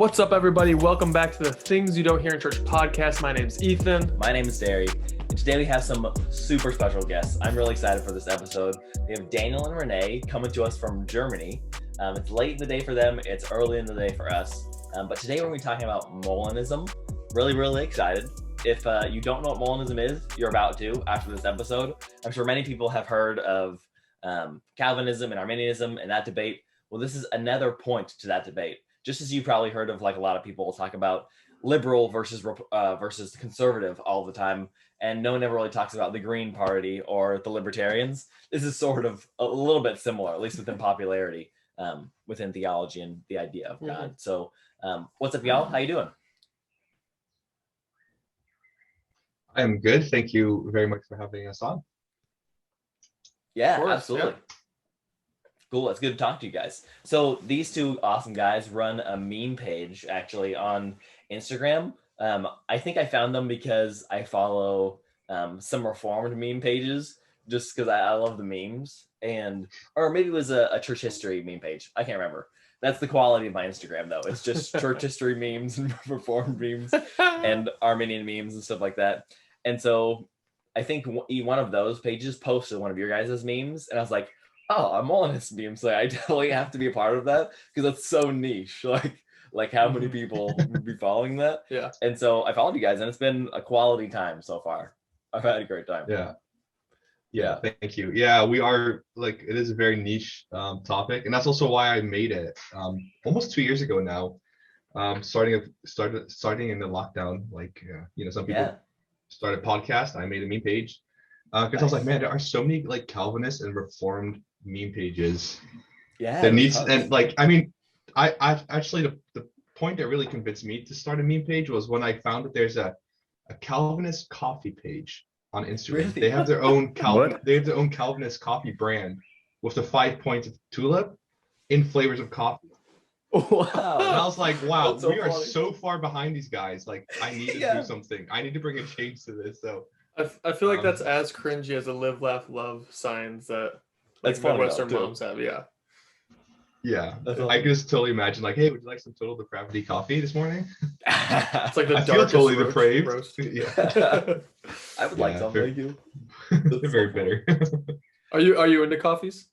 What's up, everybody? Welcome back to the Things You Don't Hear in Church podcast. My name's Ethan. My name is Derry, and today we have some super special guests. I'm really excited for this episode. We have Daniel and Renee coming to us from Germany. It's late in the day for them. It's early in the day for us. But today we're going to be talking about Molinism. Really excited. If you don't know what Molinism is, you're about to after this episode. I'm sure many people have heard of Calvinism and Arminianism and that debate. Well, this is another point to that debate. Just as you probably heard of, like, a lot of people talk about liberal versus conservative all the time, and no one ever really talks about the Green Party or the Libertarians. This is sort of a little bit similar, at least within popularity, within theology and the idea of God. So, what's up, y'all? How you doing? I'm good. Thank you very much for having us on. Yeah, Of course, absolutely. yeah. Cool. It's good to talk to you guys. So these two awesome guys run a meme page actually on Instagram. I think I found them because I follow some reformed meme pages just because I love the memes, or maybe it was a church history meme page. I can't remember. That's the quality of my Instagram, though. It's just church history memes and reformed memes and Arminian memes and stuff like that. And so I think one of those pages posted one of your guys' memes, and I was like, oh, I'm MolinistMemes, so I definitely have to be a part of that because that's so niche. Like how many people would be following that? Yeah. And so I followed you guys, and it's been a quality time so far. I've had a great time. Yeah. Thank you. Yeah, we are, like, it is a very niche topic, and that's also why I made it almost 2 years ago now. Starting in the lockdown, some people started a podcast. I made a meme page because I was like, man, there are so many like Calvinist and Reformed meme pages that needs, and like, I mean, I actually the point that really convinced me to start a meme page was when I found that there's a Calvinist coffee page on Instagram. Really? They have their own Calvinist coffee brand with the 5 points of tulip in flavors of coffee. Wow. And I was like, wow, That's so we are funny. so far behind these guys. Like, I need to do something. I need to bring a change to this. So I feel like that's as cringy as the live, laugh, love signs that That's funny, Midwestern though, too. moms have. Yeah. yeah, That's I awesome. can just totally imagine, like, hey, would you like some total depravity coffee this morning? It's like the I feel darkest totally depraved. roast. Yeah, I would like Yeah, some, fair. thank you. they're very bitter. Are you into coffees?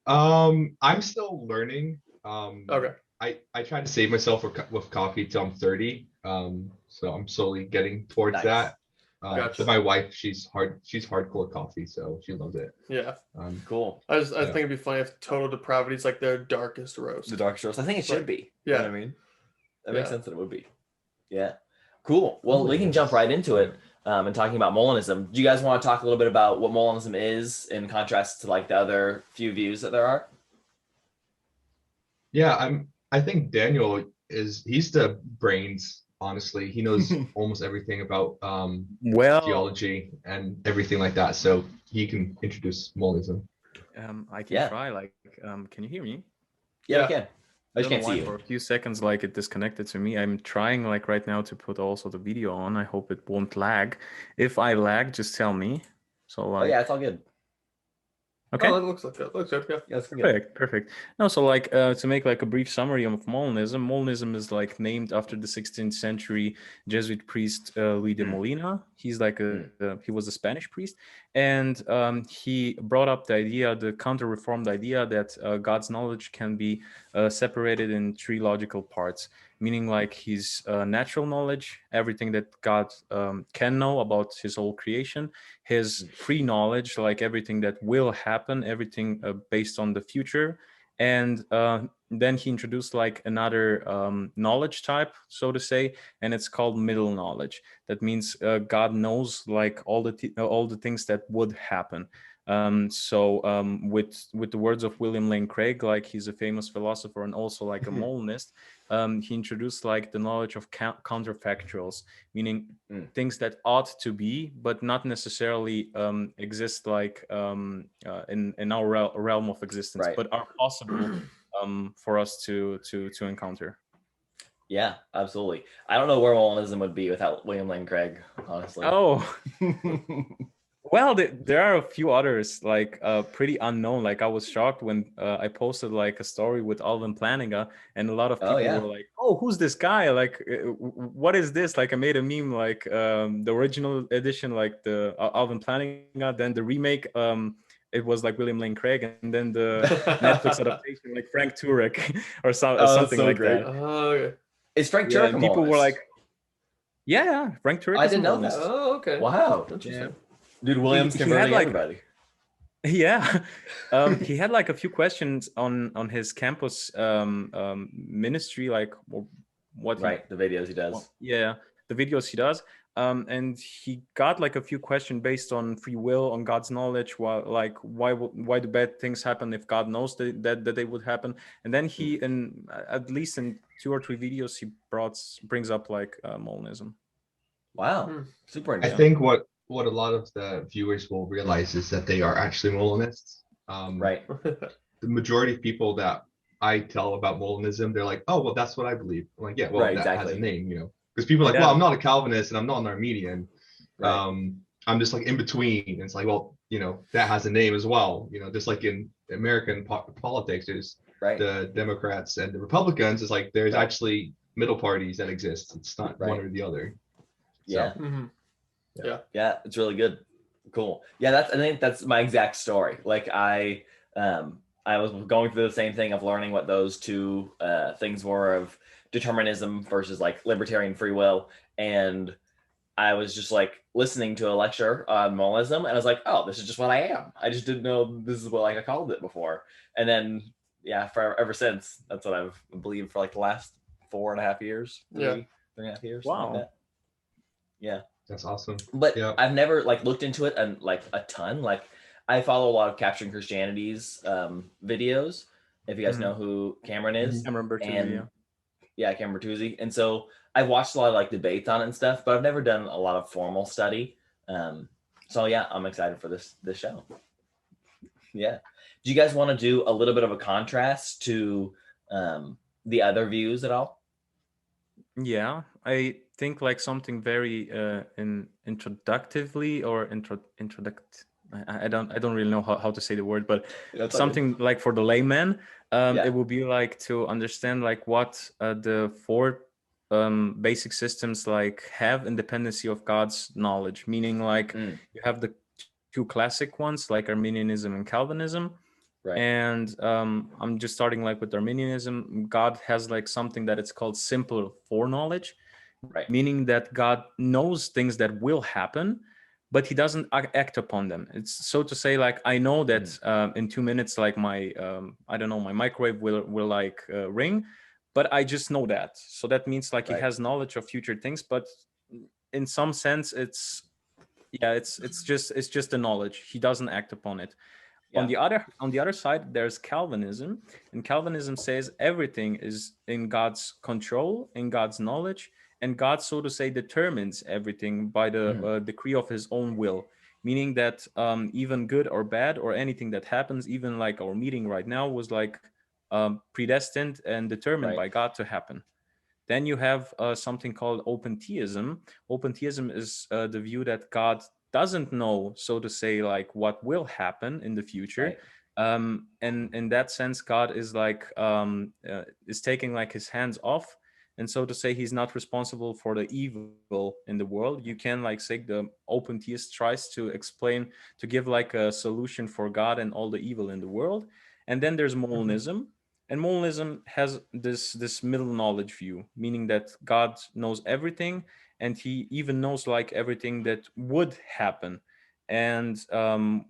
I'm still learning. Okay. I try to save myself with coffee till I'm 30. So I'm slowly getting towards Nice. that. Gotcha. But my wife, she's hardcore coffee, so she loves it. Yeah. Cool. I think it'd be funny if total depravity is like their darkest roast. The dark roast. I think it should be. You know Yeah. what I mean? That makes Yeah. sense that it would be. Yeah. Cool. Well, we can jump right into it and talking about Molinism. Do you guys want to talk a little bit about what Molinism is in contrast to like the other few views that there are? Yeah, I think Daniel he's the brains, honestly. He knows almost everything about theology and everything like that. So he can introduce Molinism. I can Yeah. try. Can you hear me? Yeah, Yeah. we can. I just don't can't know see why you. For a few seconds, it disconnected to me. I'm trying, right now, to put also the video on. I hope it won't lag. If I lag, just tell me. So, Oh yeah, it's all good. okay. Oh, that looks like good. Looks good. Yeah. Yeah, it's good. Perfect. No, so to make a brief summary of Molinism, Molinism is named after the 16th century Jesuit priest Louis de Molina. He's he was a Spanish priest, and he brought up the counter-reformed idea that God's knowledge can be separated in three logical parts, meaning his natural knowledge, everything that God can know about his whole creation, his free knowledge, everything that will happen, everything based on the future, and then he introduced another knowledge type, so to say, and it's called middle knowledge. That means God knows all the things that would happen. With the words of William Lane Craig, he's a famous philosopher and also a Molinist, he introduced the knowledge of counterfactuals, meaning things that ought to be but not necessarily exist in our realm of existence, Right. but are possible for us to encounter. Yeah, absolutely. I don't know where Molinism would be without William Lane Craig, honestly. Oh, Well, there are a few others like pretty unknown. Like I was shocked when I posted like a story with Alvin Plantinga, and a lot of Oh, people yeah. were like, "Oh, who's this guy? Like, what is this?" Like I made a meme like the original edition, like the Alvin Plantinga, then the remake. It was like William Lane Craig, and then the Netflix adaptation, like Frank Turek or Oh, that's something so like great. that. Oh, okay. Is Frank Yeah, Turek a and people were Molinist? like, "Yeah, Frank Turek I is a didn't know that. Molinist." Oh, okay. Wow. Interesting. Dude, Williams He had converting like everybody. Yeah, he had like a few questions on his campus ministry, like what he, Right, the videos he well, does. yeah, the videos he does, and he got like a few questions based on free will, on God's knowledge, like why do bad things happen if God knows that they would happen, and then he in at least in 2 or 3 videos he brings up like Molinism. Wow, Hmm. super I interesting. think what a lot of the viewers will realize is that they are actually Molinists. Right. The majority of people that I tell about Molinism, they're like, "Oh, well, that's what I believe." I'm like, "Yeah, well, Right, that has a exactly. name, you know." Because people are like, "Well, Yeah, I'm not a Calvinist and I'm not an Arminian. Right. I'm just like in between." And it's like, well, you know, that has a name as well. You know, just like in American politics, there's Right. the Democrats and the Republicans. It's like there's Right. actually middle parties that exist. It's not one Right. or the other. Yeah. So, Mhm. Yeah, it's really good. Cool. Yeah, I think that's my exact story. Like I was going through the same thing of learning what those two things were of determinism versus like libertarian free will. And I was just like listening to a lecture on Molinism, and I was like, oh, this is just what I am. I just didn't know this is what like I called it before. And then yeah, for ever since, that's what I've believed for like the last 4.5 years, Yeah. 3.5 years, something like wow. that. Yeah. that's awesome. But Yeah. I've never like looked into it and like a ton. Like I follow a lot of Capturing Christianity's videos. If you guys know who Cameron is, Cameron Bertuzzi, and yeah. yeah, Cameron Bertuzzi, and so I've watched a lot of like debates on it and stuff, but I've never done a lot of formal study. So yeah, I'm excited for this show. Yeah. Do you guys want to do a little bit of a contrast to the other views at all? Yeah, I think like something very introductively or introduct. I don't really know how to say the word, but That's something like for the layman, Yeah. it would be like to understand like what the 4 basic systems like have independency of God's knowledge. Meaning like you have the 2 classic ones like Arminianism and Calvinism. Right. And I'm just starting like with Arminianism. God has like something that it's called simple foreknowledge, Right. meaning that God knows things that will happen, but he doesn't act upon them. It's so to say, like I know that in 2 minutes, like my I don't know, my microwave will like ring, but I just know that. So that means like he Right. has knowledge of future things, but in some sense, it's just the knowledge. He doesn't act upon it. Yeah. On the other side, there's Calvinism, and Calvinism says everything is in God's control, in God's knowledge, and God, so to say, determines everything by the decree of His own will. Meaning that even good or bad or anything that happens, even like our meeting right now, was like predestined and determined Right. by God to happen. Then you have something called open theism. Open theism is the view that God doesn't know, so to say, like what will happen in the future. Right. And in that sense, God is like is taking like his hands off, and so to say, he's not responsible for the evil in the world. You can like say the open theist tries to explain, to give like a solution for God and all the evil in the world. And then there's Molinism, and Molinism has this middle knowledge view, meaning that God knows everything, and he even knows like everything that would happen. And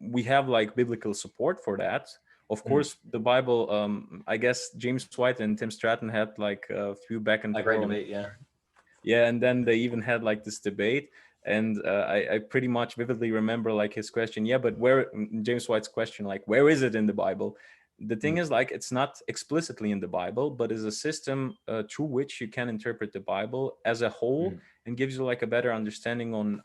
we have like biblical support for that. Of course, the Bible, I guess James White and Tim Stratton had like a few back and A forth great on debate. Yeah. yeah, and then they even had like this debate, and I pretty much vividly remember like his question. Yeah, but where James White's question, like where is it in the Bible? The thing is, like, it's not explicitly in the Bible, but is a system through which you can interpret the Bible as a whole, and gives you like a better understanding on,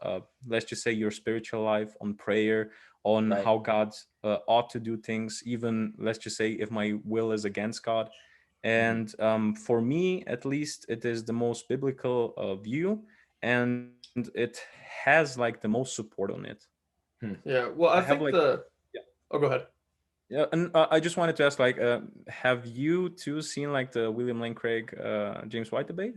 let's just say, your spiritual life, on prayer, on Right. how God ought to do things. Even let's just say if my will is against God. And for me, at least, it is the most biblical view, and it has like the most support on it. Yeah. Well, I have think like yeah. Oh, go ahead. Yeah, and I just wanted to ask, like, have you too seen like the William Lane Craig James White debate?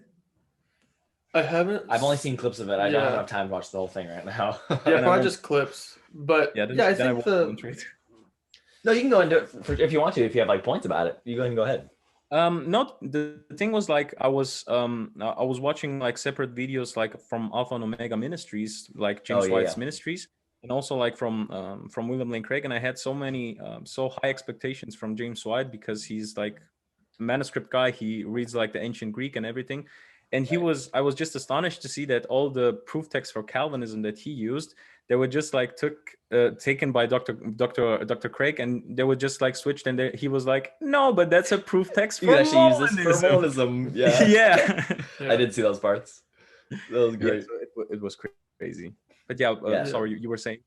I haven't. I've only seen clips of it. I don't have Yeah. enough time to watch the whole thing right now. Yeah, And I probably won't. just clips. But Yeah, yeah, I then I think won't penetrate. No, you can go into it if you want to. If you have like points about it, you go ahead and go ahead. No, the thing was like I was watching like separate videos like from Alpha and Omega Ministries, like James yeah, White's yeah. ministries, and also like from William Lane Craig, and I had so many so high expectations from James White because he's like a manuscript guy. He reads like the ancient Greek and everything, and I was just astonished to see that all the proof texts for Calvinism that he used, they were just like taken by Dr. Craig, and they were just like switched, and he was like, no, but that's a proof text You for can actually use this for Molinism. Molinism. Yeah. Yeah. I did see those parts. That was Yeah, great. so it was crazy. But yeah, Yeah. sorry, you were saying?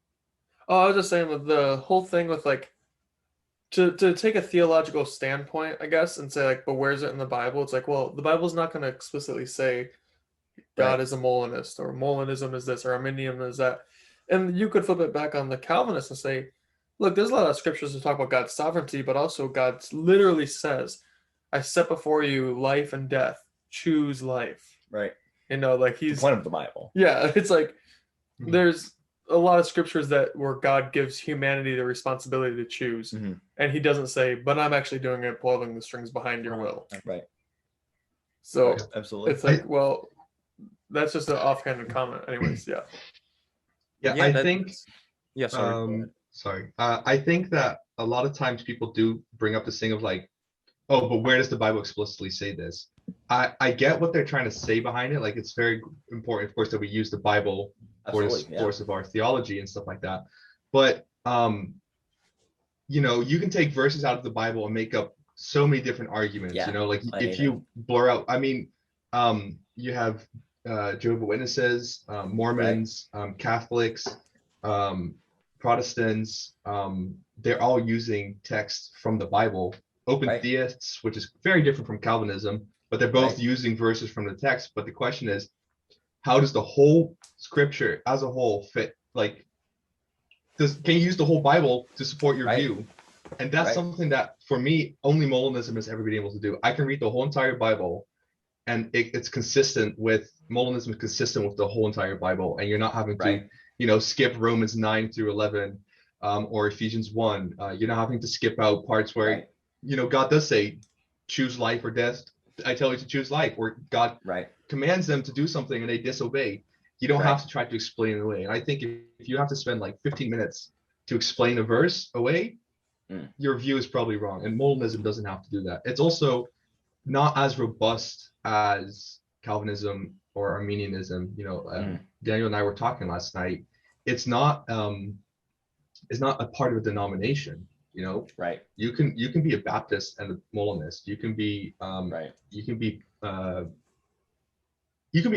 Oh, I was just saying with the whole thing with like to take a theological standpoint, I guess, and say like, but where's it in the Bible? It's like, well, the Bible's not going to explicitly say God Right. is a Molinist or Molinism is this or Arminianism is that. And you could flip it back on the Calvinists and say, look, there's a lot of scriptures that talk about God's sovereignty, but also God literally says, I set before you life and death. Choose life. Right. You know, like The point of the Bible. Yeah, it's like Mhm. there's a lot of scriptures that where God gives humanity the responsibility to choose, and He doesn't say, "But I'm actually doing it, pulling the strings behind your will." Right. So Absolutely. it's like, well, that's just an offhanded comment, anyways. Yeah. Yeah, Yeah, I that- think. Yeah, sorry. go ahead. Sorry. I think that a lot of times people do bring up this thing of like, oh, but where does the Bible explicitly say this? I get what they're trying to say behind it. Like, it's very important, of course, that we use the Bible for the Absolutely. Yeah. source of our theology and stuff like that. But you know, you can take verses out of the Bible and make up so many different arguments. Yeah, You know, like if anything. you blur out, I mean, you have Jehovah's Witnesses, Mormons, Catholics, Protestants. They're all using text from the Bible. Open Right. theists, which is very different from Calvinism, but they're both Right. using verses from the text. But the question is, how does the whole scripture as a whole fit? Like, can you use the whole Bible to support your Right. view? And that's Right. something that, for me, only Molinism has ever been able to do. I can read the whole entire Bible, and it's consistent with Molinism is consistent with the whole entire Bible, and you're not having to, Right. you know, skip Romans 9 through 11, or Ephesians 1. You're not having to skip out parts where, Right. you know, God does say, choose life or death. I tell you to choose life, or God Right. commands them to do something and they disobey. You don't Right. have to try to explain it away. And I think if you have to spend like 15 minutes to explain a verse away, your view is probably wrong. And Molinism doesn't have to do that. It's also not as robust as Calvinism or Arminianism. You know, Daniel and I were talking last night. It's not a part of a denomination. You know, Right. you can be a Baptist and a Molinist. You can be Right. you can be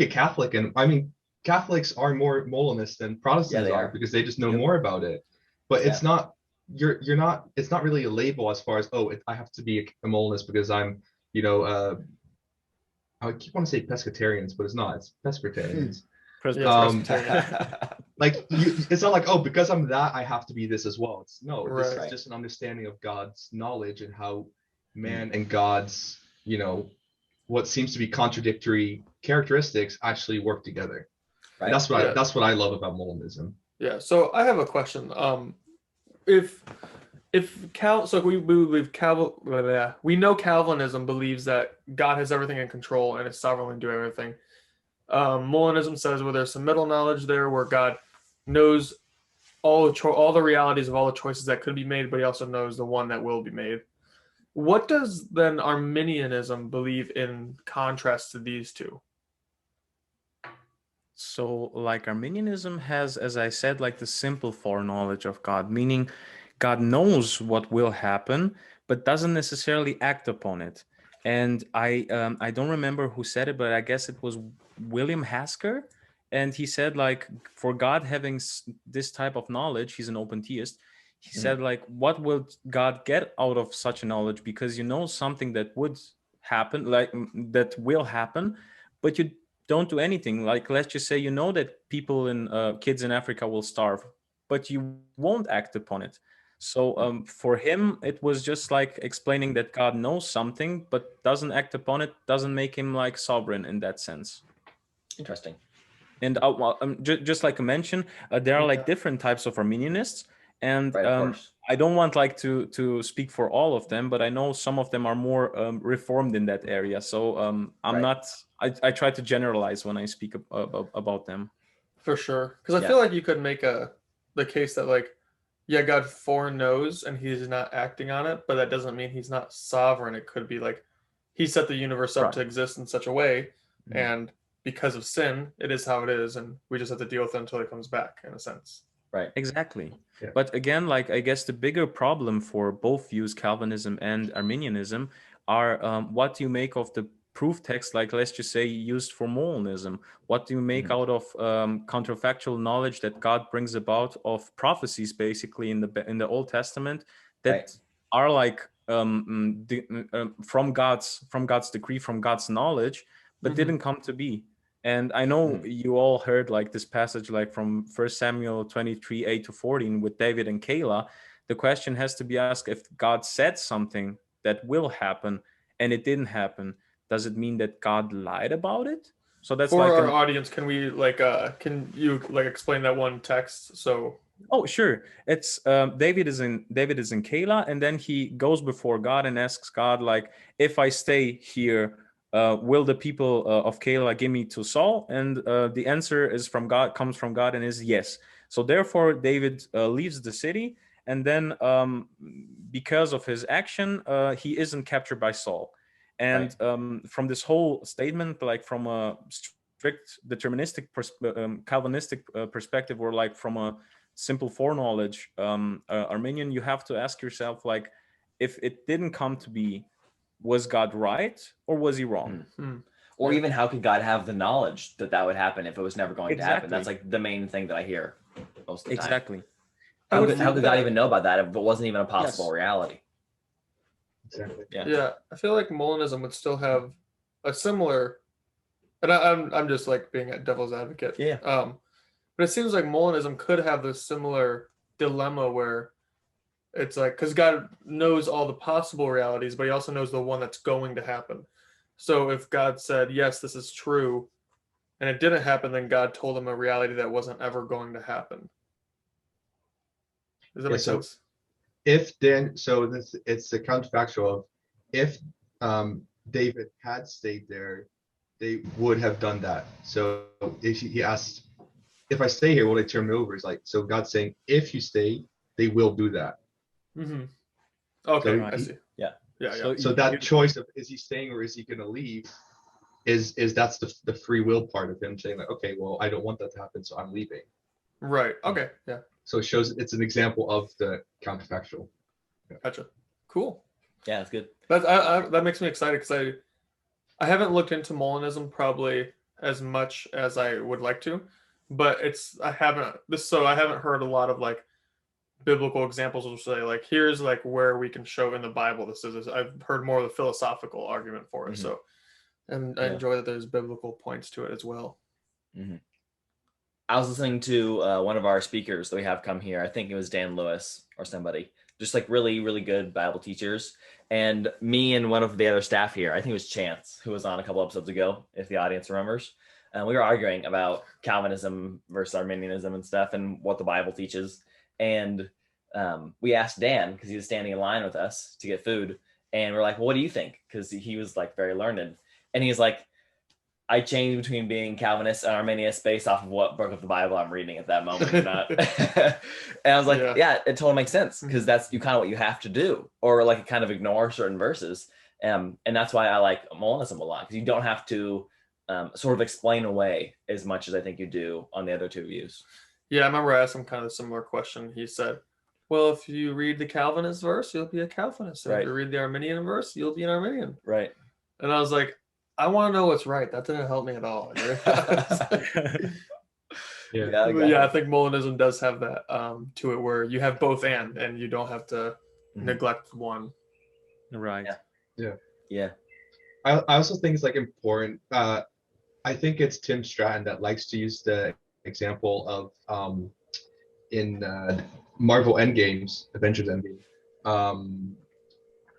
a Catholic, and I mean Catholics are more Molinist than Protestants they are are. because they just know Yep. more about it. But Yeah. it's not you're not it's not really a label as far as I have to be a Molinist because I'm, you know, I keep wanting to say pescatarians, but it's not. It's Presbyterians. Like it's not like, oh, because I'm that I have to be this as well. It's no, this is Right. just an understanding of God's knowledge and how man and God's, you know, what seems to be contradictory characteristics actually work together. Right. And Yeah. that's what I love about Molinism. Yeah. So I have a question. If so we believe we know Calvinism believes that God has everything in control and is sovereignly doing everything. Molinism says where there's some middle knowledge there where God knows all the realities of all the choices that could be made, but He also knows the one that will be made. What does then Arminianism believe in contrast to these two? So, like, Arminianism has, as I said, like the simple foreknowledge of God, meaning God knows what will happen, but doesn't necessarily act upon it. And I don't remember who said it, but I guess it was William Hasker, and he said, like, for God having this type of knowledge, he's an open theist. He said, like, what will God get out of such a knowledge? Because you know something that would happen, like that will happen, but you don't do anything. Like, let's just say you know that people in kids in Africa will starve, but you won't act upon it. So for him, it was just like explaining that God knows something, but doesn't act upon it, doesn't make him like sovereign in that sense. Interesting. And just like I mentioned, there are like different types of Arminianists, and Right, of course. I don't want like to speak for all of them, but I know some of them are more reformed in that area. So I'm Right. not. I try to generalize when I speak about them. For sure, because I Yeah. feel like you could make the case that like, yeah, God foreknows and he's not acting on it, but that doesn't mean he's not sovereign. It could be like he set the universe up Right. to exist in such a way, Mhm. and because of sin, it is how it is, and we just have to deal with it until he comes back, in a sense. Right. Exactly. Yeah. But again, like I guess the bigger problem for both views, Calvinism and Arminianism, are what do you make of the proof text, like let's just say used for Molinism? What do you make out of counterfactual knowledge that God brings about of prophecies, basically in the Old Testament, that Right. are like from God's decree, from God's knowledge, but Mhm. didn't come to be. And I know you all heard like this passage, like from 1 Samuel 23, 8-14 with David and Kayla. The question has to be asked, if God said something that will happen and it didn't happen, does it mean that God lied about it? So that's For like our audience, can we like can you like explain that one text? So oh, sure. It's David is in Kayla, and then he goes before God and asks God, like, if I stay here, will the people of Kayla give me to Saul? And the answer is from God, comes from God, and is yes. So therefore, David leaves the city, and then because of his action, he isn't captured by Saul. And from this whole statement, like from a strict deterministic Calvinistic perspective, or like from a simple foreknowledge Arminian, you have to ask yourself, like, if it didn't come to be, was God right or was he wrong? Or Yeah. even how could God have the knowledge that that would happen if it was never going to happen? That's Exactly. like the main thing that I hear most of the time. Exactly. I How would could think God that- even know about that if it wasn't even a possible Yes. reality? Exactly. Yeah, I feel like Molinism would still have a similar, and I'm just like being a devil's advocate. Yeah. But it seems like Molinism could have this similar dilemma where it's like, because God knows all the possible realities, but he also knows the one that's going to happen. So if God said, yes, this is true, and it didn't happen, then God told him a reality that wasn't ever going to happen. Does that Yeah, make so sense? if then, so this it's the counterfactual of if David had stayed there, they would have done that. So if he asked, if I stay here, will they turn me over? It's like, so God's saying, if you stay, they will do that. Mm-hmm. Okay, So I see. Yeah. Yeah, So yeah. So that choice of is he staying or is he going to leave is that's the free will part of him saying like, okay, well, I don't want that to happen, so I'm leaving. Right. Okay. Yeah. So it shows it's an example of the counterfactual. Gotcha. Cool. Yeah, that's good. That makes me excited because I haven't looked into Molinism probably as much as I would like to, but I haven't heard a lot of like biblical examples which say like here's like where we can show in the Bible this is. I've heard more of the philosophical argument for it. Mhm. So, and I Yeah. enjoy that there's biblical points to it as well. I was listening to one of our speakers that we have come here. I think it was Dan Lewis or somebody, just like really, really good Bible teachers. And me and one of the other staff here, I think it was Chance, who was on a couple episodes ago, if the audience remembers. We were arguing about Calvinism versus Arminianism and stuff and what the Bible teaches. And we asked Dan, because he was standing in line with us to get food. And we're like, well, what do you think? Because he was like very learned. And he's like, I changed between being Calvinist and Arminianist based off of what book of the Bible I'm reading at that moment or not. And I was like, yeah, it totally makes sense, because that's kind of what you have to do, or like kind of ignore certain verses. And that's why I like Molinism a lot, because you don't have to sort of explain away as much as I think you do on the other two views. Yeah, I remember I asked him kind of a similar question. He said, well, if you read the Calvinist verse, you'll be a Calvinist. And if you read the Arminian verse, you'll be an Arminian. Right. And I was like, I want to know what's right. That didn't help me at all. Yeah, I think Molinism does have that to it, where you have both and you don't have to neglect one. Right. Yeah. I also think it's like important. I think it's Tim Stratton that likes to use the example of in Marvel Endgames, Avengers Endgame,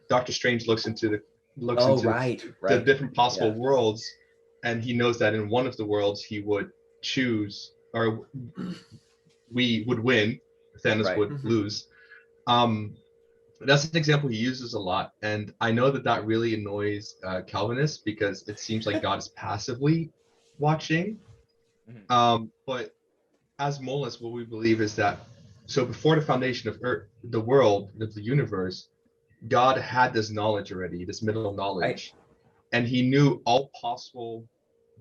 Doctor Strange looks into the different possible worlds, and he knows that in one of the worlds he would choose, or we would win, Thanos would lose. That's an example he uses a lot, and I know that really annoys Calvinists because it seems like God is passively watching. But as Molinists, what we believe is that so before the foundation of Earth, the world, of the universe, God had this knowledge already, this middle knowledge, and he knew all possible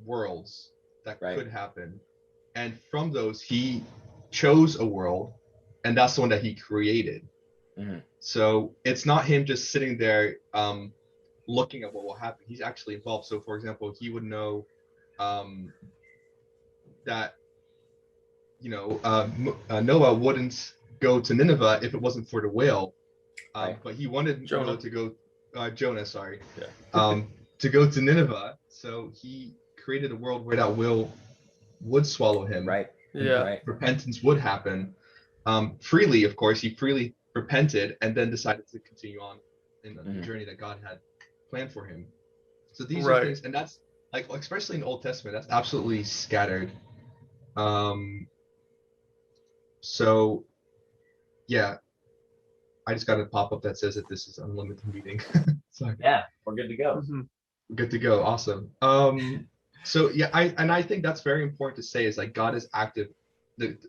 worlds that could happen. And from those, he chose a world, and that's the one that he created. So it's not him just sitting there looking at what will happen. He's actually involved. So, for example, he would know that Noah wouldn't go to Nineveh if it wasn't for the whale, but he wanted Noah to go. Jonah, sorry, to go to Nineveh. So he created a world where that whale would swallow him. Repentance would happen freely. Of course, he freely repented and then decided to continue on in the journey that God had planned for him. So these are things, and that's like, especially in the Old Testament, that's absolutely scattered. So yeah, I just got a pop-up that says that this is unlimited meeting. Sorry. Yeah, we're good to go. Good to go. Awesome. So yeah, I think that's very important to say is like God is active.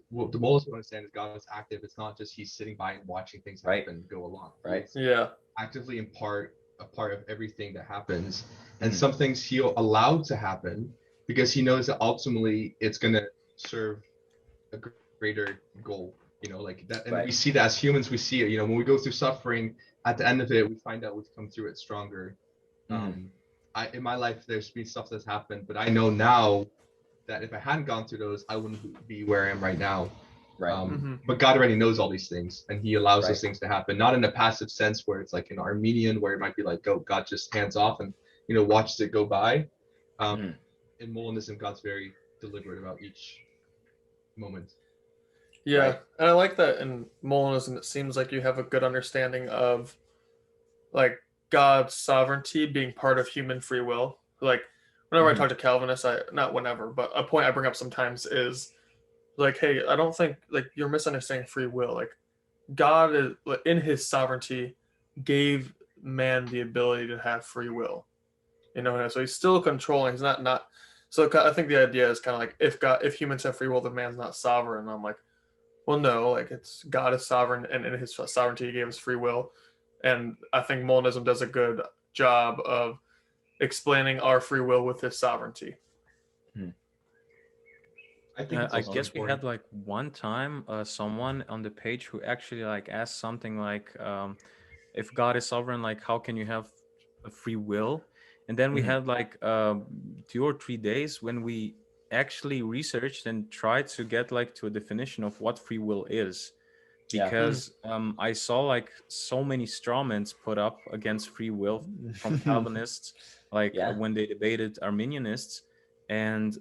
What the Molinism understand is God is active. It's not just he's sitting by and watching things happen go along. Yeah. Actively a part of everything that happens, and some things he'll allow to happen because he knows that ultimately it's going to serve a greater goal. Like that, and we see that as humans. We see it. When we go through suffering, at the end of it, we find out we've come through it stronger. In my life, there's been stuff that's happened, but I know now that if I hadn't gone through those, I wouldn't be where I am right now. But God already knows all these things, and he allows those things to happen, not in a passive sense where it's like an Arminian, where it might be like, oh, God just hands off and watches it go by. In Molinism, God's very deliberate about each moment. Yeah, and I like that in Molinism. It seems like you have a good understanding of like God's sovereignty being part of human free will. Like whenever I talk to Calvinists, not whenever, but a point I bring up sometimes is like, hey, I don't think like you're misunderstanding free will. Like God is in his sovereignty gave man the ability to have free will. So he's still controlling. He's not. So I think the idea is kind of like if humans have free will, then man's not sovereign. And I'm like, well, no, like it's God is sovereign, and in his sovereignty, he gave us free will. And I think Molinism does a good job of explaining our free will with his sovereignty. I guess we had like one time someone on the page who actually like asked something like, if God is sovereign, like how can you have a free will? And then we had like 2 or 3 days when we actually researched and tried to get like to a definition of what free will is, because I saw like so many strawmans put up against free will from Calvinists, like when they debated Arminianists, and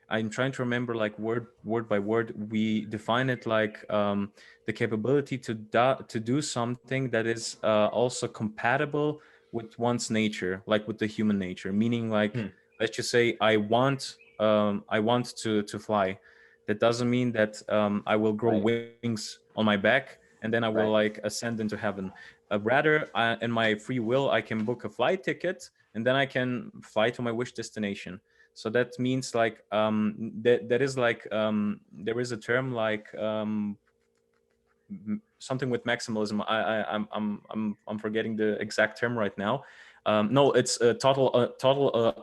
I'm trying to remember like word by word. We define it like the capability to do something that is also compatible with one's nature, like with the human nature, meaning like let's just say I want to fly. That doesn't mean that I will grow wings on my back and then I will like ascend into heaven. Rather, in my free will, I can book a flight ticket and then I can fly to my wish destination. So that means like that is like there is a term like something with maximalism. I'm forgetting the exact term right now. No, it's total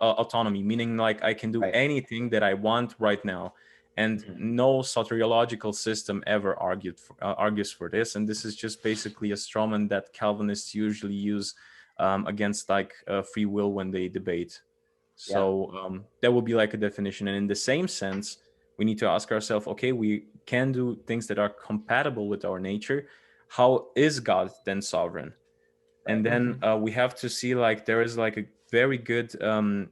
autonomy, meaning like I can do anything that I want right now, and no soteriological system ever argues for this. And this is just basically a strawman that Calvinists usually use against like free will when they debate. So that would be like a definition. And in the same sense, we need to ask ourselves, okay, we can do things that are compatible with our nature. How is God then sovereign? And then we have to see like there is like a very good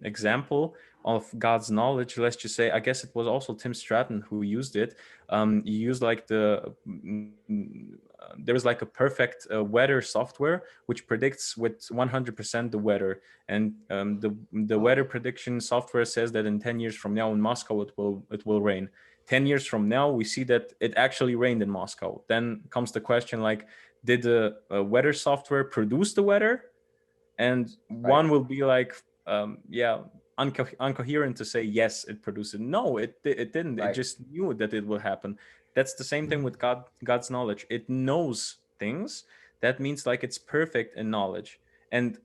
example of God's knowledge. Let's just say, I guess it was also Tim Stratton who used it. He used like there is like a perfect weather software which predicts with 100% the weather, and the weather prediction software says that in 10 years from now in Moscow it will rain. 10 years from now we see that it actually rained in Moscow. Then comes the question, like, did the weather software produce the weather? And one will be like, incoherent to say yes, it produced it. No, it didn't. It just knew that it will happen. That's the same thing with God's knowledge. It knows things. That means like it's perfect in knowledge. And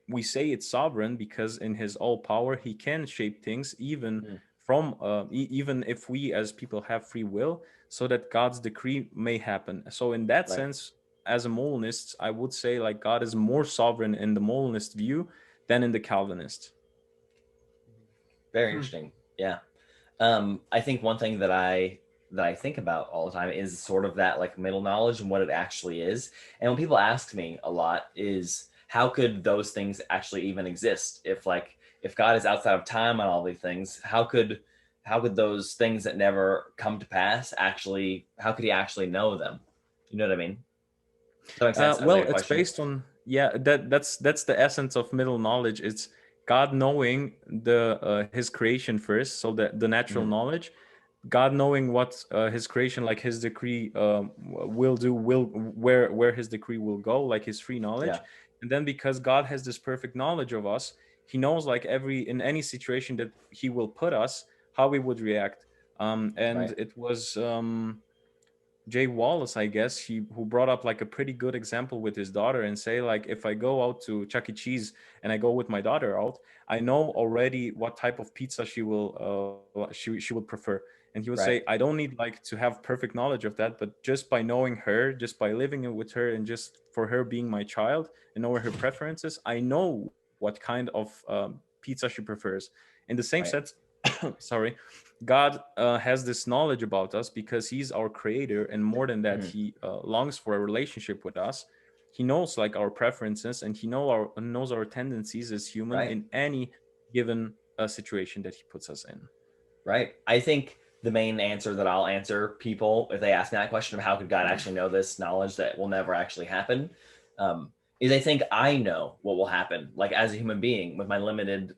we say it's sovereign because in his all power he can shape things, even from even if we as people have free will, so that God's decree may happen. So in that sense, as a Molinist, I would say like God is more sovereign in the Molinist view than in the Calvinist. Very interesting. Yeah. I think one thing that I think about all the time is sort of that like middle knowledge and what it actually is. And when people ask me a lot is, how could those things actually even exist? If God is outside of time and all these things, how could those things that never come to pass actually, how could he actually know them? You know what I mean? Does that make sense? Well, it's based on, that's the essence of middle knowledge. It's God knowing his creation first, so the natural knowledge, God knowing what his creation, like his decree will do, where his decree will go, like his free knowledge. And then because God has this perfect knowledge of us, he knows like in any situation that he will put us, how we would react. It was Jay Wallace, I guess, who brought up like a pretty good example with his daughter and say like, if I go out to Chuck E. Cheese and I go with my daughter out, I know already what type of pizza she will she would prefer. And he would say, I don't need like to have perfect knowledge of that, but just by knowing her, just by living with her, and just for her being my child and knowing her preferences, I know what kind of pizza she prefers. In the same sense, sorry, God has this knowledge about us because he's our creator, and more than that, he longs for a relationship with us. He knows like our preferences, and he knows our tendencies as human in any given situation that he puts us in. Right. I think the main answer that I'll answer people if they ask me that question of how could God actually know this knowledge that will never actually happen, is I think I know what will happen, like as a human being with my limited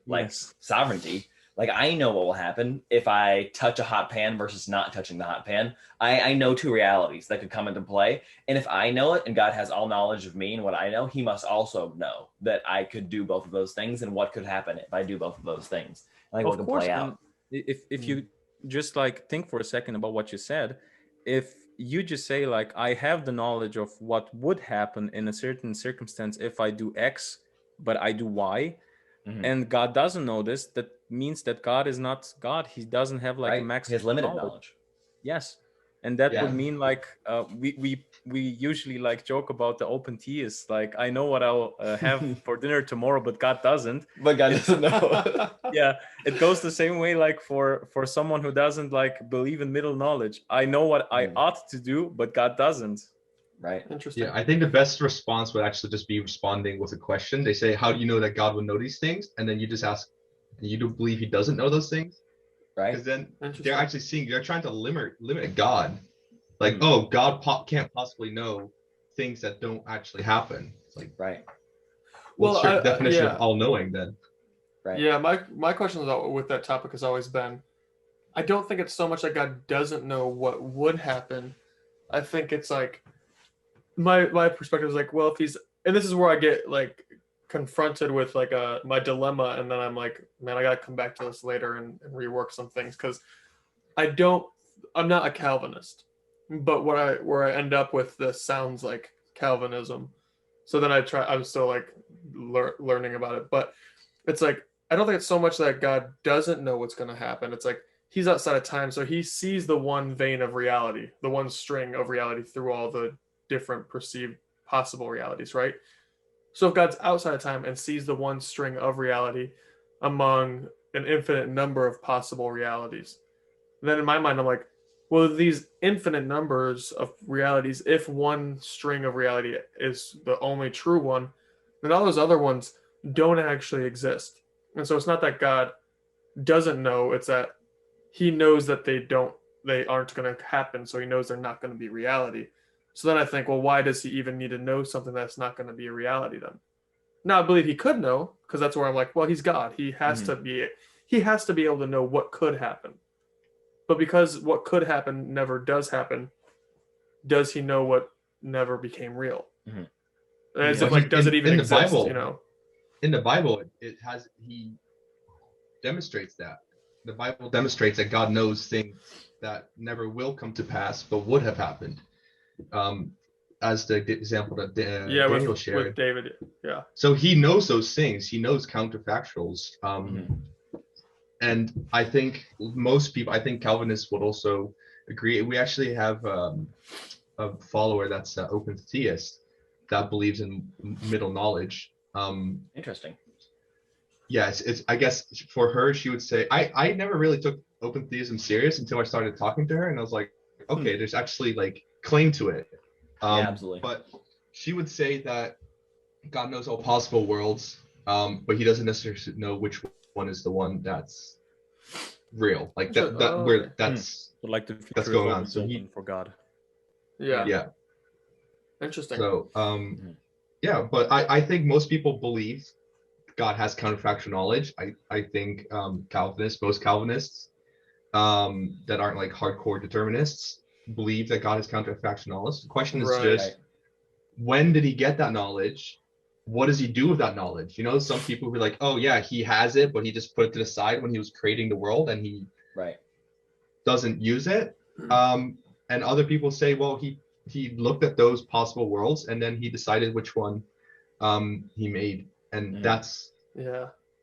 sovereignty. Like I know what will happen if I touch a hot pan versus not touching the hot pan. I know two realities that could come into play. And if I know it and God has all knowledge of me and what I know, he must also know that I could do both of those things and what could happen if I do both of those things. Like what could play out. If you just like think for a second about what you said, if you just say like, I have the knowledge of what would happen in a certain circumstance if I do X, but I do Y, and God doesn't know this, that means that God is not God. He doesn't have like a maximum. He has limited knowledge. Yes. And that would mean like we usually like joke about the open theist, like I know what I'll have for dinner tomorrow, but God doesn't. But God doesn't know. Yeah, it goes the same way like for someone who doesn't like believe in middle knowledge. I know what I ought to do, but God doesn't. Right. Interesting. Yeah, I think the best response would actually just be responding with a question. They say, how do you know that God would know these things? And then you just ask, you don't believe he doesn't know those things? Right. Because then they're actually seeing, they're trying to limit God. Like, oh, God can't possibly know things that don't actually happen. It's like, what's your definition of all knowing then? Right. Yeah, my question with that topic has always been, I don't think it's so much that God doesn't know what would happen. I think it's like, my perspective is like, well, if he's, and this is where I get like confronted with like my dilemma, and then I'm like, man, I gotta come back to this later and rework some things, because I'm not a Calvinist, but where I end up with this sounds like Calvinism. So then I'm still like learning about it, but it's like, I don't think it's so much that God doesn't know what's going to happen. It's like he's outside of time, so he sees the one vein of reality, the one string of reality through all the different perceived possible realities, right? So if God's outside of time and sees the one string of reality among an infinite number of possible realities, then in my mind I'm like, well, these infinite numbers of realities, if one string of reality is the only true one, then all those other ones don't actually exist. And so it's not that God doesn't know. It's that he knows that they aren't going to happen, so he knows they're not going to be reality. So then I think, well, why does he even need to know something that's not going to be a reality then? Now I believe he could know, because that's where I'm like, well, he's God. He has to be able to know what could happen. But because what could happen never does happen, does he know what never became real? As if, like, does it even exist? Bible, you know? In the Bible, he demonstrates that. The Bible demonstrates that God knows things that never will come to pass, but would have happened. As the example that Daniel shared. With David, yeah. So he knows those things. He knows counterfactuals. And I think I think Calvinists would also agree. We actually have a follower that's open theist that believes in middle knowledge. Interesting. Yes, it's I guess for her, she would say, I never really took open theism serious until I started talking to her, and I was like, okay, there's actually like claim to it. Yeah, absolutely. But she would say that God knows all possible worlds, but he doesn't necessarily know which one is the one that's real. Like that's like the that's going on. So for God. Yeah. Interesting. So yeah, but I think most people believe God has counterfactual knowledge. I think most Calvinists that aren't like hardcore determinists believe that God has counterfactual knowledge. The question is just when did he get that knowledge? What does he do with that knowledge? You know, some people who are like, oh yeah, he has it, but he just put it to the side when he was creating the world and he doesn't use it. And other people say, well, he looked at those possible worlds and then he decided which one he made. And that's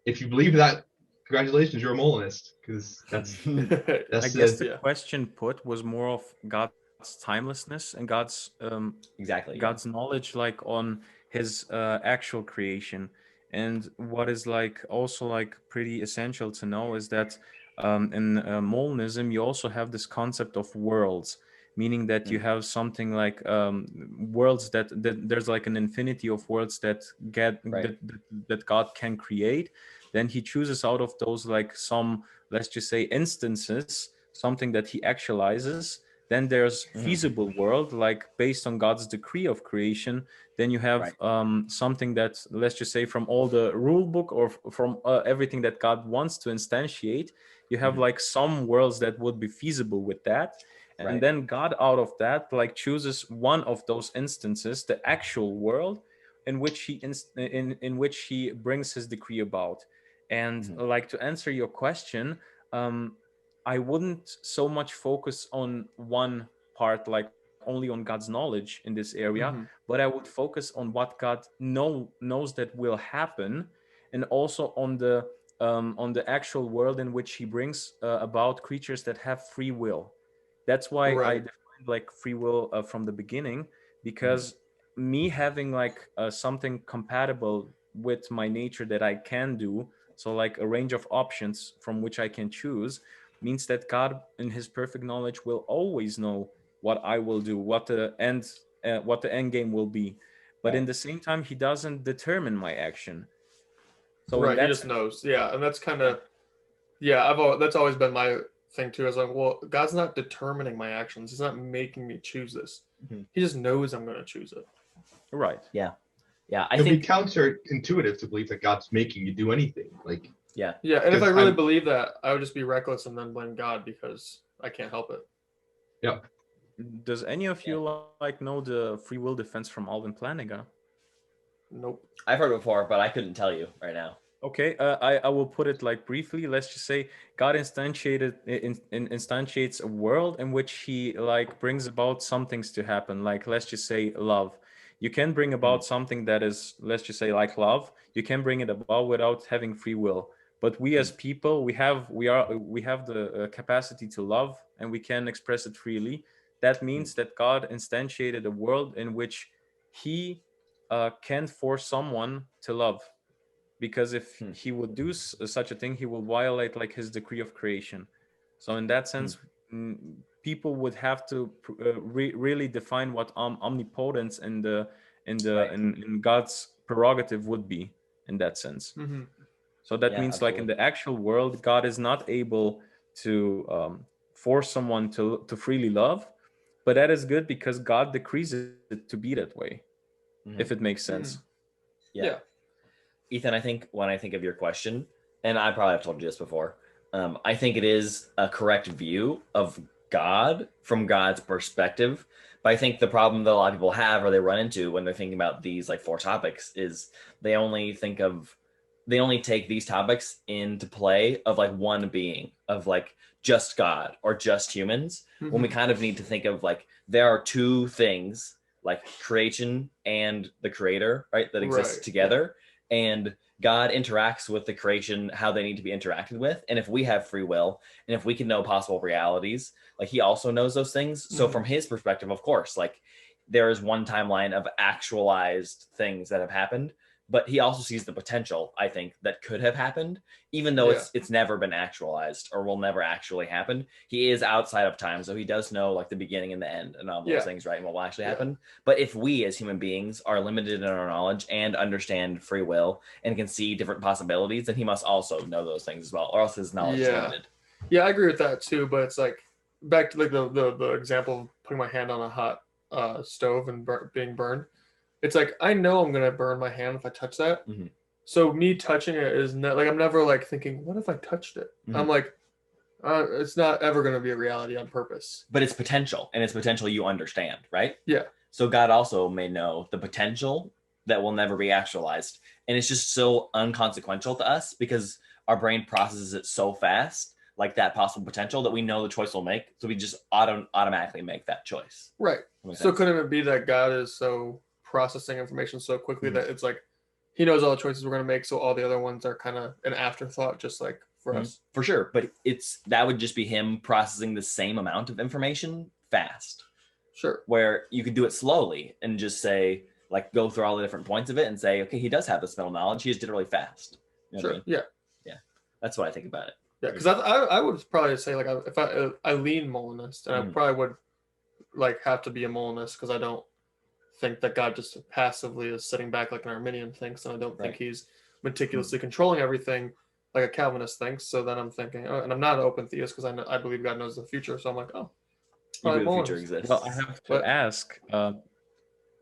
if you believe that, congratulations, you're a Molinist, because that's I guess the question put was more of God's timelessness and God's God's knowledge, like on his actual creation. And what is like also like pretty essential to know is that in Molinism you also have this concept of worlds, meaning that you have something like worlds that there's like an infinity of worlds that that God can create. Then he chooses out of those like some, let's just say, instances, something that he actualizes. Then there's feasible world, like based on God's decree of creation. Then you have something that, let's just say, from all the rule book or from everything that God wants to instantiate, you have like some worlds that would be feasible with that. And then God out of that like chooses one of those instances, the actual world, in which he in which he brings his decree about. And like to answer your question, I wouldn't so much focus on one part, like only on God's knowledge in this area, but I would focus on what God knows that will happen, and also on the actual world in which he brings about creatures that have free will. That's why I defined like free will from the beginning, because me having like something compatible with my nature that I can do, so like a range of options from which I can choose, means that God in his perfect knowledge will always know what I will do, what the end game will be. But in the same time, he doesn't determine my action. So he just knows. Yeah. And that's kind of, that's always been my thing too. I was like, well, God's not determining my actions. He's not making me choose this. He just knows I'm going to choose it. Right. Yeah. I think think it'd be counterintuitive to believe that God's making you do anything. Like and if I really believe that, I would just be reckless and then blame God because I can't help it. Yeah. Does any of you like know the free will defense from Alvin Plantinga? Nope. I've heard it before, but I couldn't tell you right now. Okay, I will put it like briefly. Let's just say God instantiates a world in which he like brings about some things to happen. Like let's just say love. You can bring about something that is, let's just say, like love. You can bring it about without having free will. But we as people, we have the capacity to love, and we can express it freely. That means that God instantiated a world in which he can force someone to love. Because if he would do such a thing, he will violate like his decree of creation. So in that sense, people would have to really define what omnipotence in God's prerogative would be in that sense. So that Yeah, means like in the actual world, God is not able to force someone to freely love, but that is good because God decrees it to be that way, if it makes sense. Yeah. Ethan, I think when I think of your question, and I probably have told you this before, I think it is a correct view of God from God's perspective. But I think the problem that a lot of people have or they run into when they're thinking about these like 4 topics is they only take these topics into play of like one being, of like just God or just humans, when we kind of need to think of like there are 2 things, like creation and the creator, right, that exist together. And God interacts with the creation how they need to be interacted with. And if we have free will and if we can know possible realities, like he also knows those things. So from his perspective, of course, like there is one timeline of actualized things that have happened, but he also sees the potential, I think, that could have happened, even though it's never been actualized or will never actually happen. He is outside of time, so he does know like the beginning and the end and all those things, right, and what will actually happen. But if we as human beings are limited in our knowledge and understand free will and can see different possibilities, then he must also know those things as well, or else his knowledge is limited. Yeah, I agree with that too, but it's like back to like the example of putting my hand on a hot stove and being burned. It's like I know I'm gonna burn my hand if I touch that. So me touching it is not like I'm never like thinking, what if I touched it? I'm like, it's not ever gonna be a reality on purpose. But it's potential, and it's potential you understand, right? Yeah. So God also may know the potential that will never be actualized, and it's just so unconsequential to us because our brain processes it so fast, like that possible potential, that we know the choice we'll make, so we just automatically make that choice. Right. So couldn't it be that God is so processing information so quickly that it's like he knows all the choices we're going to make, so all the other ones are kind of an afterthought, just like for us? For sure, but that would just be him processing the same amount of information fast. Sure. Where you could do it slowly and just say, like, go through all the different points of it and say, okay, he does have this middle knowledge, he just did it really fast. You know what I mean? Yeah. That's what I think about it. Yeah, because I would probably say like if I lean Molinist, and I probably would like have to be a Molinist because I don't think that God just passively is sitting back like an Arminian thinks, and I don't think he's meticulously controlling everything like a Calvinist thinks. So then I'm thinking, and I'm not an open theist because I believe God knows the future. So I'm like, oh, the future exists. Well, I have to ask.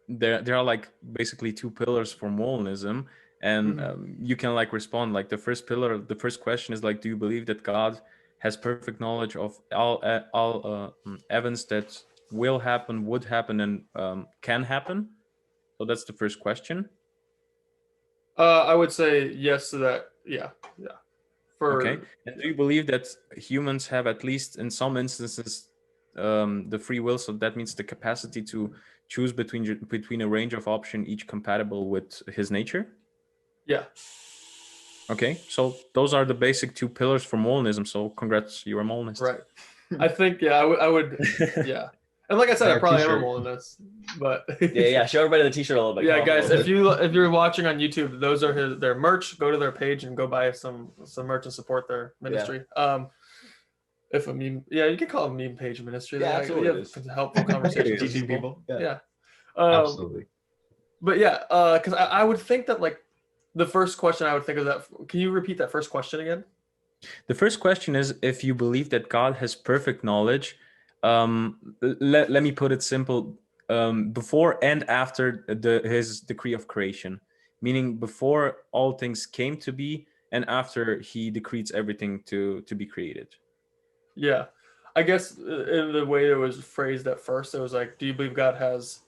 There are like basically 2 pillars for Molinism, and you can like respond like the first pillar. The first question is like, do you believe that God has perfect knowledge of all events that will happen, would happen, and can happen? So that's the first question. I would say yes to that. Yeah. Okay. And do you believe that humans have, at least in some instances, the free will? So that means the capacity to choose between a range of options, each compatible with his nature? Yeah. Okay. So those are the basic 2 pillars for Molinism. So congrats, you're a Molinist. Right. I think I would yeah. And like I said, I probably am a Molinist, but yeah. Show everybody the t-shirt a little bit. Yeah, guys, if you're watching on YouTube, those are their merch. Go to their page and go buy some merch and support their ministry. If a meme, you can call it a meme page ministry. Yeah, absolutely. It's a helpful conversation teaching people. Yeah. Absolutely. But yeah, because I would think that like the first question I would think of that. Can you repeat that first question again? The first question is if you believe that God has perfect knowledge. Let me put it simple. Before and after his decree of creation, meaning before all things came to be and after he decrees everything to be created. Yeah, I guess in the way it was phrased at first, it was like, do you believe God has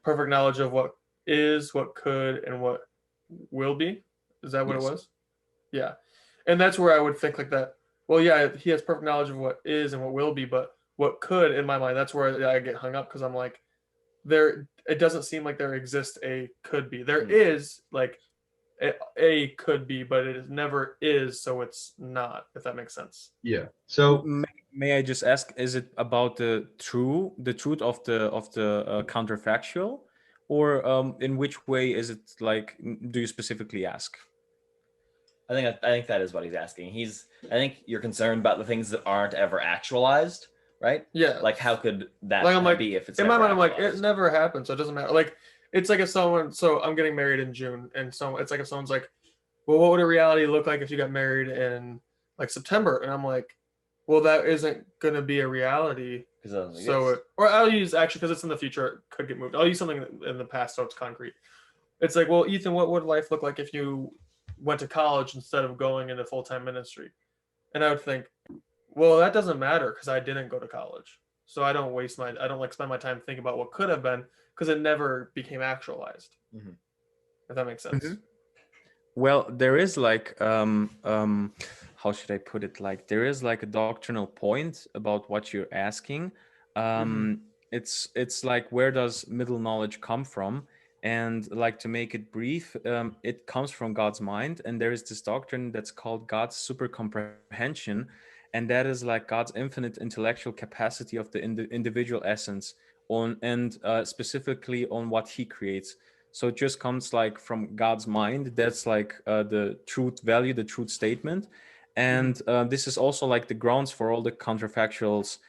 perfect knowledge of what is, what could, and what will be? Is that what it was? Yeah. And that's where I would think like that. Well, yeah, he has perfect knowledge of what is and what will be, but what could, in my mind, that's where I get hung up, because I'm like, it doesn't seem like there exists a could be. There is like a could be, but it never is, so it's not, if that makes sense. Yeah. So may I just ask, is it about the truth of the counterfactual, or in which way is it, like, do you specifically ask? I think that is what he's asking. I think you're concerned about the things that aren't ever actualized, right? Yeah. Like, how could that be if it's in my mind? I'm like, it never happened, so it doesn't matter. Like, it's like if someone, so I'm getting married in June, and it's like if someone's like, well, what would a reality look like if you got married in like September? And I'm like, well, that isn't going to be a reality. Or I'll use, actually, because it's in the future, it could get moved. I'll use something in the past so it's concrete. It's like, well, Ethan, what would life look like if you went to college instead of going into full-time ministry? And I would think, well, that doesn't matter because I didn't go to college. So I don't like spend my time thinking about what could have been because it never became actualized. Mm-hmm. If that makes sense. Mm-hmm. Well, there is like how should I put it? Like there is like a doctrinal point about what you're asking. It's like, where does middle knowledge come from? And like, to make it brief, it comes from God's mind, and there is this doctrine that's called God's super comprehension, and that is like God's infinite intellectual capacity of the individual essence on, and specifically on what He creates. So it just comes like from God's mind. That's like the truth value, the truth statement. And this is also like the grounds for all the counterfactuals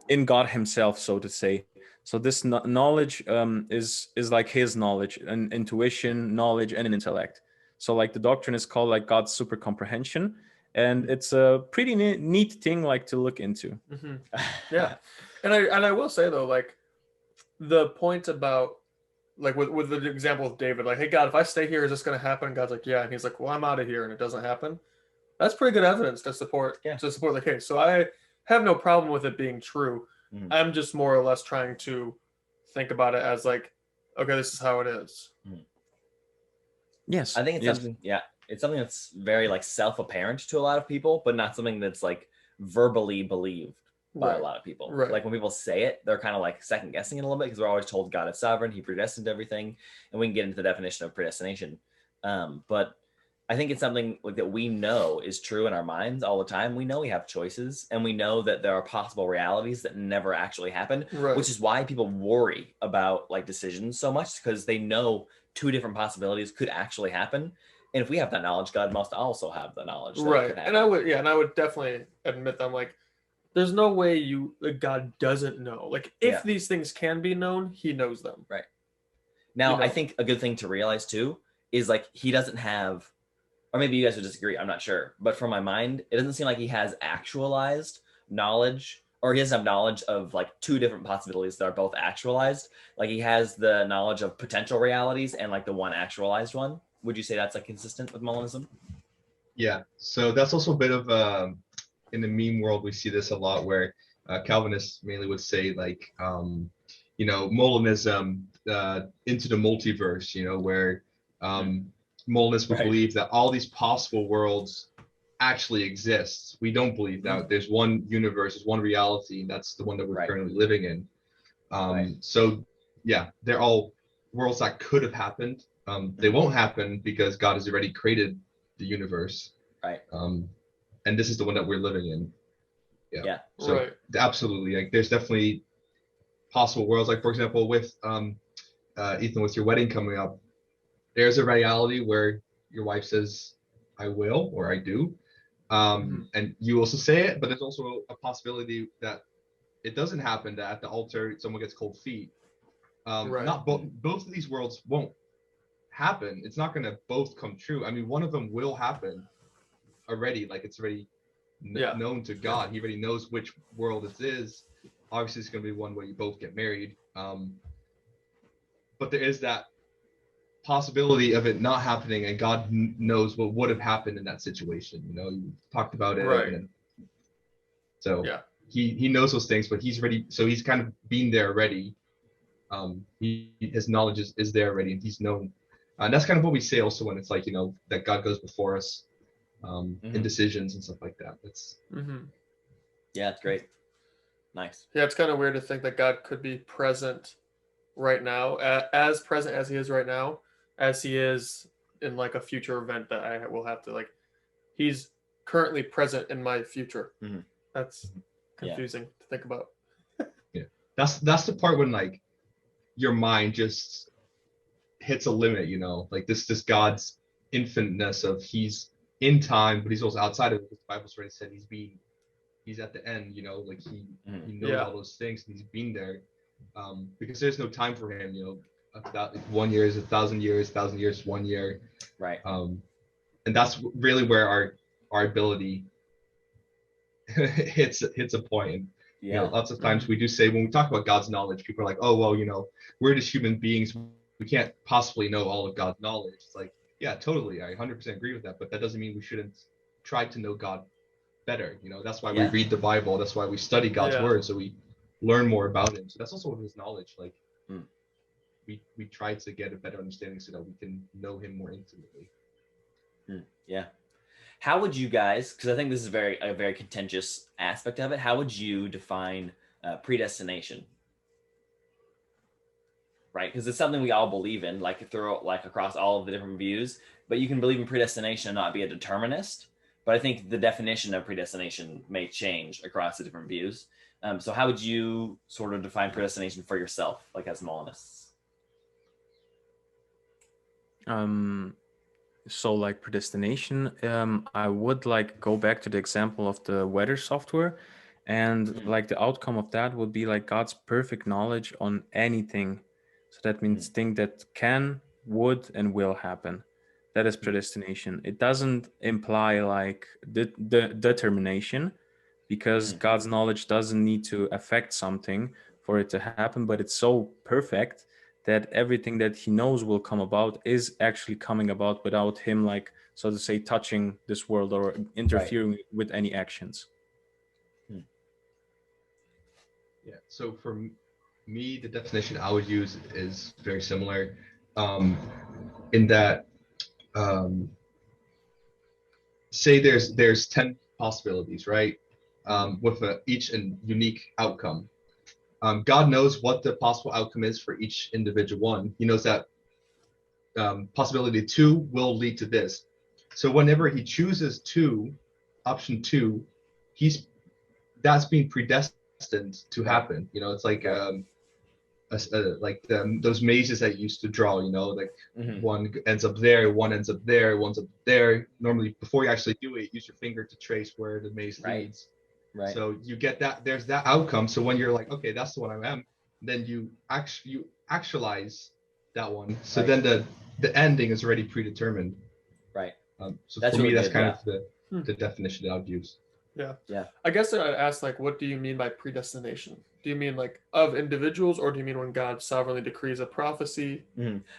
in God Himself, so to say. So this knowledge is like His knowledge, and intuition, knowledge, and an intellect. So like the doctrine is called like God's super comprehension, and it's a pretty neat thing like to look into. Mm-hmm. Yeah, and I will say though, like the point about like with the example of David, like, hey God, if I stay here, is this going to happen? And God's like, yeah, and he's like, well, I'm out of here, and it doesn't happen. That's pretty good evidence to support the case. So I have no problem with it being true. I'm just more or less trying to think about it as like, okay, this is how it is. Yes, I think it's something. Yeah, it's something that's very like self-apparent to a lot of people, but not something that's like verbally believed by a lot of people. Right. Like when people say it, they're kind of like second guessing it a little bit because we're always told God is sovereign, He predestined everything, and we can get into the definition of predestination. But I think it's something like that we know is true in our minds all the time. We know we have choices, and we know that there are possible realities that never actually happen, which is why people worry about like decisions so much, because they know two different possibilities could actually happen. And if we have that knowledge, God must also have the knowledge. That and I would definitely admit that I'm like, there's no way God doesn't know. Like if these things can be known, He knows them. Right. Now, I think a good thing to realize too is like He doesn't have, or maybe you guys would disagree, I'm not sure, but from my mind, it doesn't seem like He has actualized knowledge, or He doesn't have knowledge of like two different possibilities that are both actualized. Like He has the knowledge of potential realities and like the one actualized one. Would you say that's like consistent with Molinism? Yeah, so that's also a bit of in the meme world, we see this a lot where Calvinists mainly would say like, Molinism into the multiverse, where Molinists would believe that all these possible worlds actually exist. We don't believe that. There's one universe, there's one reality, and that's the one that we're currently living in. So yeah, they're all worlds that could have happened. They won't happen because God has already created the universe. Right. And this is the one that we're living in. Yeah. So absolutely, like there's definitely possible worlds. Like for example, with Ethan, with your wedding coming up, there's a reality where your wife says, "I will" or "I do," and you also say it. But there's also a possibility that it doesn't happen. That at the altar, someone gets cold feet. Not both of these worlds won't happen. It's not going to both come true. I mean, one of them will happen already. Like it's already known to God. He already knows which world it is. Obviously, it's going to be one where you both get married. But there is that possibility of it not happening, and God knows what would have happened in that situation. You talked about it. And so he knows those things, but he's ready. So he's kind of been there already. His knowledge is there already, and he's known. And that's kind of what we say also when it's like, that God goes before us in decisions and stuff like that. That's yeah, it's great. Nice. Yeah, it's kind of weird to think that God could be present right now, as present as He is right now, as He is in like a future event that I will have to like. He's currently present in my future. That's confusing to think about. Yeah, that's the part when like your mind just hits a limit, like this God's infiniteness of He's in time, but He's also outside of it. The Bible's already said he's at the end, like he knows all those things, and He's been there, because there's no time for Him. 1 year is 1,000 years, 1,000 years is 1 year. Right. and that's really where our ability hits a point. And, you know, lots of times we do say, when we talk about God's knowledge, people are like, oh, well, you know, we're just human beings, we can't possibly know all of God's knowledge. It's like, yeah, totally, I 100% agree with that, but that doesn't mean we shouldn't try to know God better. You know, that's why we read the Bible, that's why we study God's word, so we learn more about him. So that's also his knowledge. Like we try to get a better understanding so that we can know him more intimately. Yeah. How would you guys, because I think this is a very contentious aspect of it, how would you define predestination? Right, because it's something we all believe in, like across all of the different views. But you can believe in predestination and not be a determinist. But I think the definition of predestination may change across the different views. So how would you sort of define predestination for yourself, like as Molinists? So like predestination, I would like go back to the example of the weather software, and like the outcome of that would be like God's perfect knowledge on anything. So that means thing that can, would, and will happen. That is predestination. It doesn't imply like the determination, because God's knowledge doesn't need to affect something for it to happen, but it's so perfect that everything that he knows will come about is actually coming about without him, like, so to say, touching this world or interfering with any actions. Yeah, so for me, the definition I would use is very similar, in that, say there's 10 possibilities, right? With each and unique outcome. God knows what the possible outcome is for each individual one. He knows that possibility 2 will lead to this. So whenever he chooses option 2, that's being predestined to happen. You know, it's like those mazes that you used to draw. You know, like one ends up there, one ends up there, one's up there. Normally, before you actually do it, use your finger to trace where the maze leads. Right. So you get that. There's that outcome. So when you're like, okay, that's the one I am, then you actualize that one. So then the ending is already predetermined. Right. So that's for me, that's kind of the definition that I would use. Yeah. I guess I'd ask, like, what do you mean by predestination? Do you mean like of individuals, or do you mean when God sovereignly decrees a prophecy?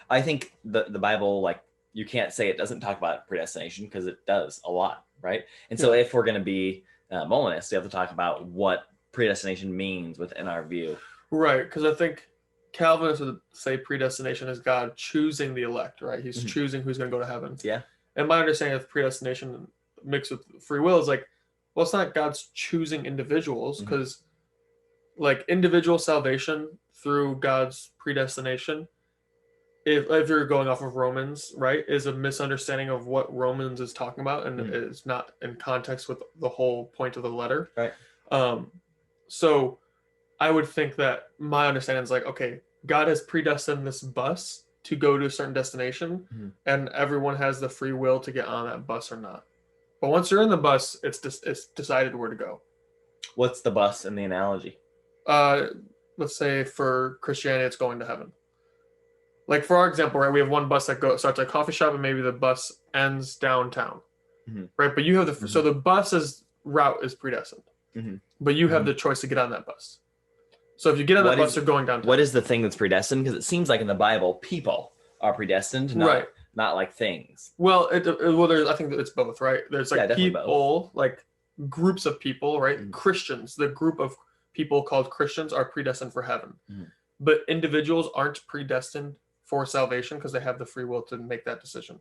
I think the Bible, like, you can't say it doesn't talk about predestination, because it does a lot, right? And so if we're going to be Molinists, we have to talk about what predestination means within our view. Right, because I think Calvinists would say predestination is God choosing the elect, right? He's choosing who's going to go to heaven. Yeah. And my understanding of predestination mixed with free will is like, well, it's not God's choosing individuals, because like individual salvation through God's predestination, if you're going off of Romans, right, is a misunderstanding of what Romans is talking about, and is not in context with the whole point of the letter. Right. So I would think that my understanding is like, okay, God has predestined this bus to go to a certain destination, and everyone has the free will to get on that bus or not. But once you're in the bus, it's decided where to go. What's the bus in the analogy? Let's say for Christianity, it's going to heaven. Like, for our example, right, we have one bus that starts at a coffee shop, and maybe the bus ends downtown, right? But you have so the bus's route is predestined, but you have the choice to get on that bus. So if you get on that bus, you're going downtown. What is the thing that's predestined? Because it seems like in the Bible, people are predestined, not like things. Well, I think that it's both, right? There's like people, like groups of people, right? Christians, the group of people called Christians are predestined for heaven, but individuals aren't predestined for salvation because they have the free will to make that decision.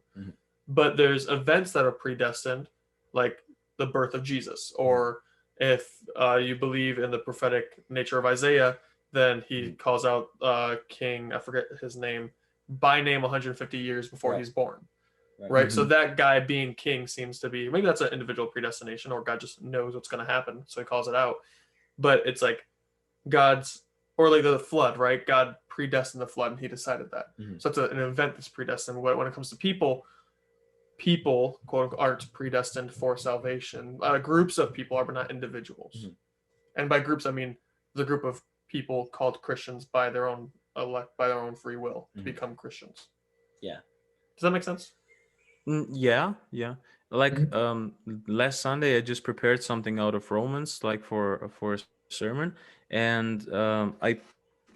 But there's events that are predestined, like the birth of Jesus, or if you believe in the prophetic nature of Isaiah, then he calls out King, I forget his name, by name 150 years before he's born. Right. So that guy being king seems to be, maybe that's an individual predestination, or God just knows what's going to happen, so he calls it out. But it's like God's, or like the flood, right? God predestined the flood, and he decided that. So it's an event that's predestined. When it comes to people, quote unquote, aren't predestined for salvation. Groups of people are, but not individuals. And by groups, I mean the group of people called Christians by their own free will to become Christians. Yeah. Does that make sense? Yeah, yeah. Like Mhm. last Sunday, I just prepared something out of Romans, like for a sermon, and I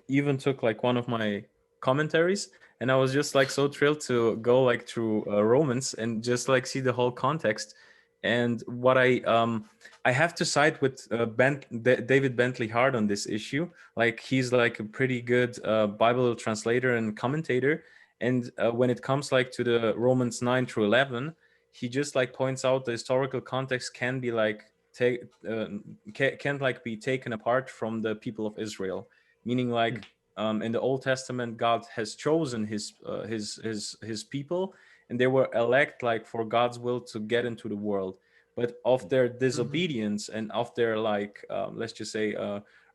even took like one of my commentaries, and I was just like so thrilled to go like through Romans and just like see the whole context. And what I have to side with David Bentley Hart on this issue. Like he's like a pretty good Bible translator and commentator. And when it comes like to the Romans 9 through 11, he just like points out the historical context can be like take can't like be taken apart from the people of Israel, meaning like in the Old Testament, God has chosen his people, and they were elect like for God's will to get into the world. But of their disobedience and of their like let's just say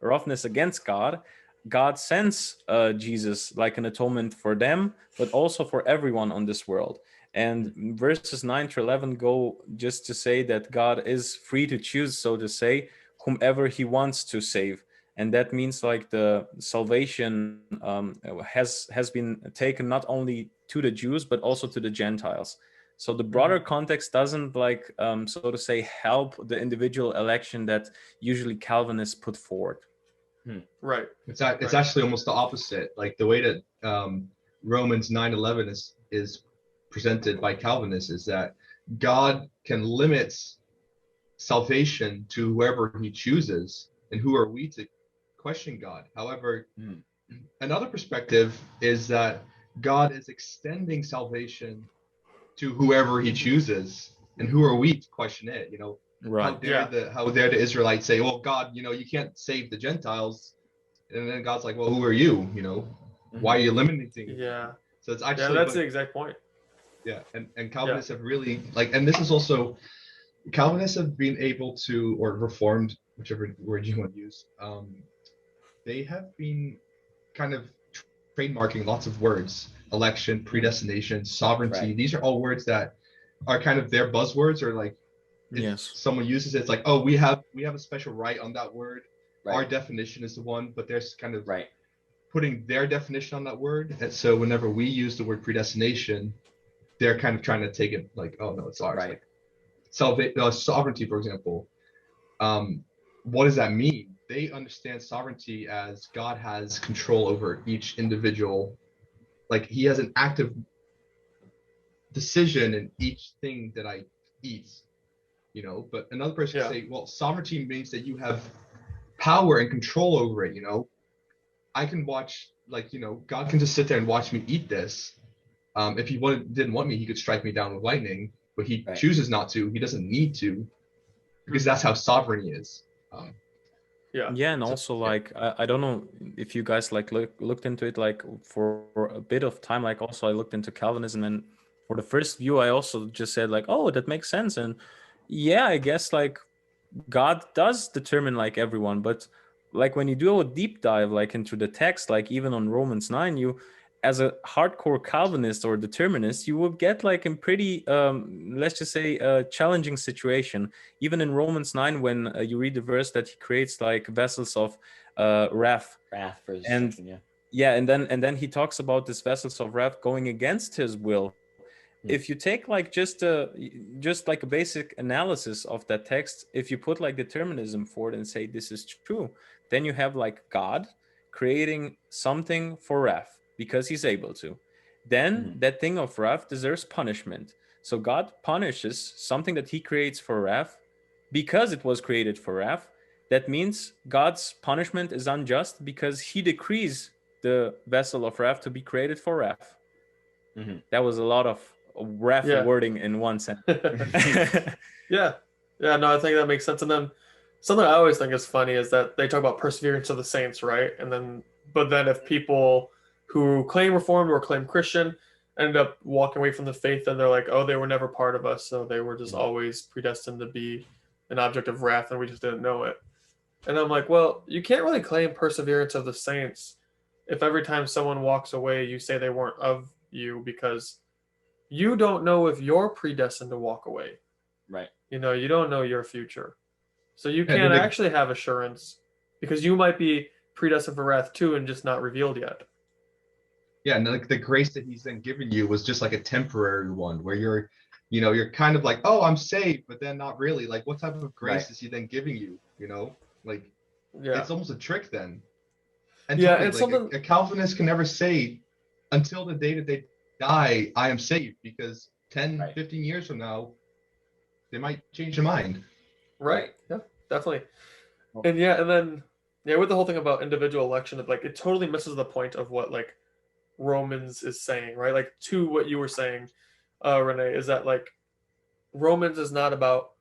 roughness against God, God sends Jesus like an atonement for them, but also for everyone on this world. And verses 9 to 11 go just to say that God is free to choose, so to say, whomever he wants to save. And that means like the salvation has been taken not only to the Jews, but also to the Gentiles. So the broader context doesn't like, so to say, help the individual election that usually Calvinists put forward. Right. It's Right. actually almost the opposite. Like the way that Romans 9:11 is presented by Calvinists is that God can limit salvation to whoever he chooses, and who are we to question God? However, another perspective is that God is extending salvation to whoever he chooses, and who are we to question it? You know, Right. how dare the Israelites say, well, God, you know, you can't save the Gentiles, and then God's like, well, who are you? You know, why are you limiting me? Yeah. So it's Yeah, actually, that's but the exact point. yeah, and Yeah. Calvinists have really like, and this is also Calvinists have been able to, or Reformed, whichever word you want to use, they have been kind of trademarking lots of words: election, predestination, sovereignty. Right. These are all words that are kind of their buzzwords, or like if Yes. someone uses it, it's like, oh, we have a special right on that word. Our Right. definition is the one, but there's kind of Right. putting their definition on that word. And so whenever we use the word predestination, they're kind of trying to take it like, oh no, it's ours. Right. Like sovereignty, for example. What does that mean? They understand sovereignty as God has control over each individual. Like he has an active decision in each thing that I eat, you know. But another person could Yeah. say, well, sovereignty means that you have power and control over it, you know. I can watch, like, you know, God can just sit there and watch me eat this. If he didn't want me, he could strike me down with lightning, but he Right. chooses not to. He doesn't need to, because that's how sovereign he is. Yeah. Yeah, and So, also yeah. like I don't know if you guys like looked into it like for a bit of time. Like also I looked into Calvinism, and for the first view I also just said like, oh, that makes sense. And yeah, I guess like God does determine like everyone, but like when you do a deep dive like into the text, like even on Romans 9, you as a hardcore Calvinist or determinist, you will get like in pretty let's just say a challenging situation. Even in Romans 9, when you read the verse that he creates like vessels of wrath, Wrath for and destruction. Yeah. yeah, and then he talks about these vessels of wrath going against his will. If you take like just like a basic analysis of that text, if you put like determinism for it and say this is true, then you have like God creating something for wrath because he's able to. Then that thing of wrath deserves punishment. So God punishes something that he creates for wrath because it was created for wrath. That means God's punishment is unjust because he decrees the vessel of wrath to be created for wrath. That was a lot of wrath Yeah. wording in one sentence. Yeah. Yeah, no, I think that makes sense. And then something I always think is funny is that they talk about perseverance of the saints, right? And then, but then if people who claim Reformed or claim Christian end up walking away from the faith, then they're like, oh, they were never part of us. So they were just always predestined to be an object of wrath and we just didn't know it. And I'm like, well, you can't really claim perseverance of the saints if every time someone walks away, you say they weren't of you because you don't know if you're predestined to walk away. Right. You know, you don't know your future. So you And can't then actually have assurance because you might be predestined for wrath too and just not revealed yet. Yeah, and like the grace that he's then given you was just like a temporary one where you're kind of like, oh, I'm saved, but then not really. Like, what type of grace Right. is he then giving you? Like Yeah. it's almost a trick then. And Yeah, totally, and like something a Calvinist can never say until the day that they die, I am saved, because 10, Right. 15 years from now, they might change their mind. right. Yeah, definitely. Well, And yeah, and then yeah, with the whole thing about individual election, it totally misses the point of what like Romans is saying, right? Like to what you were saying, Renee, is that like Romans is not about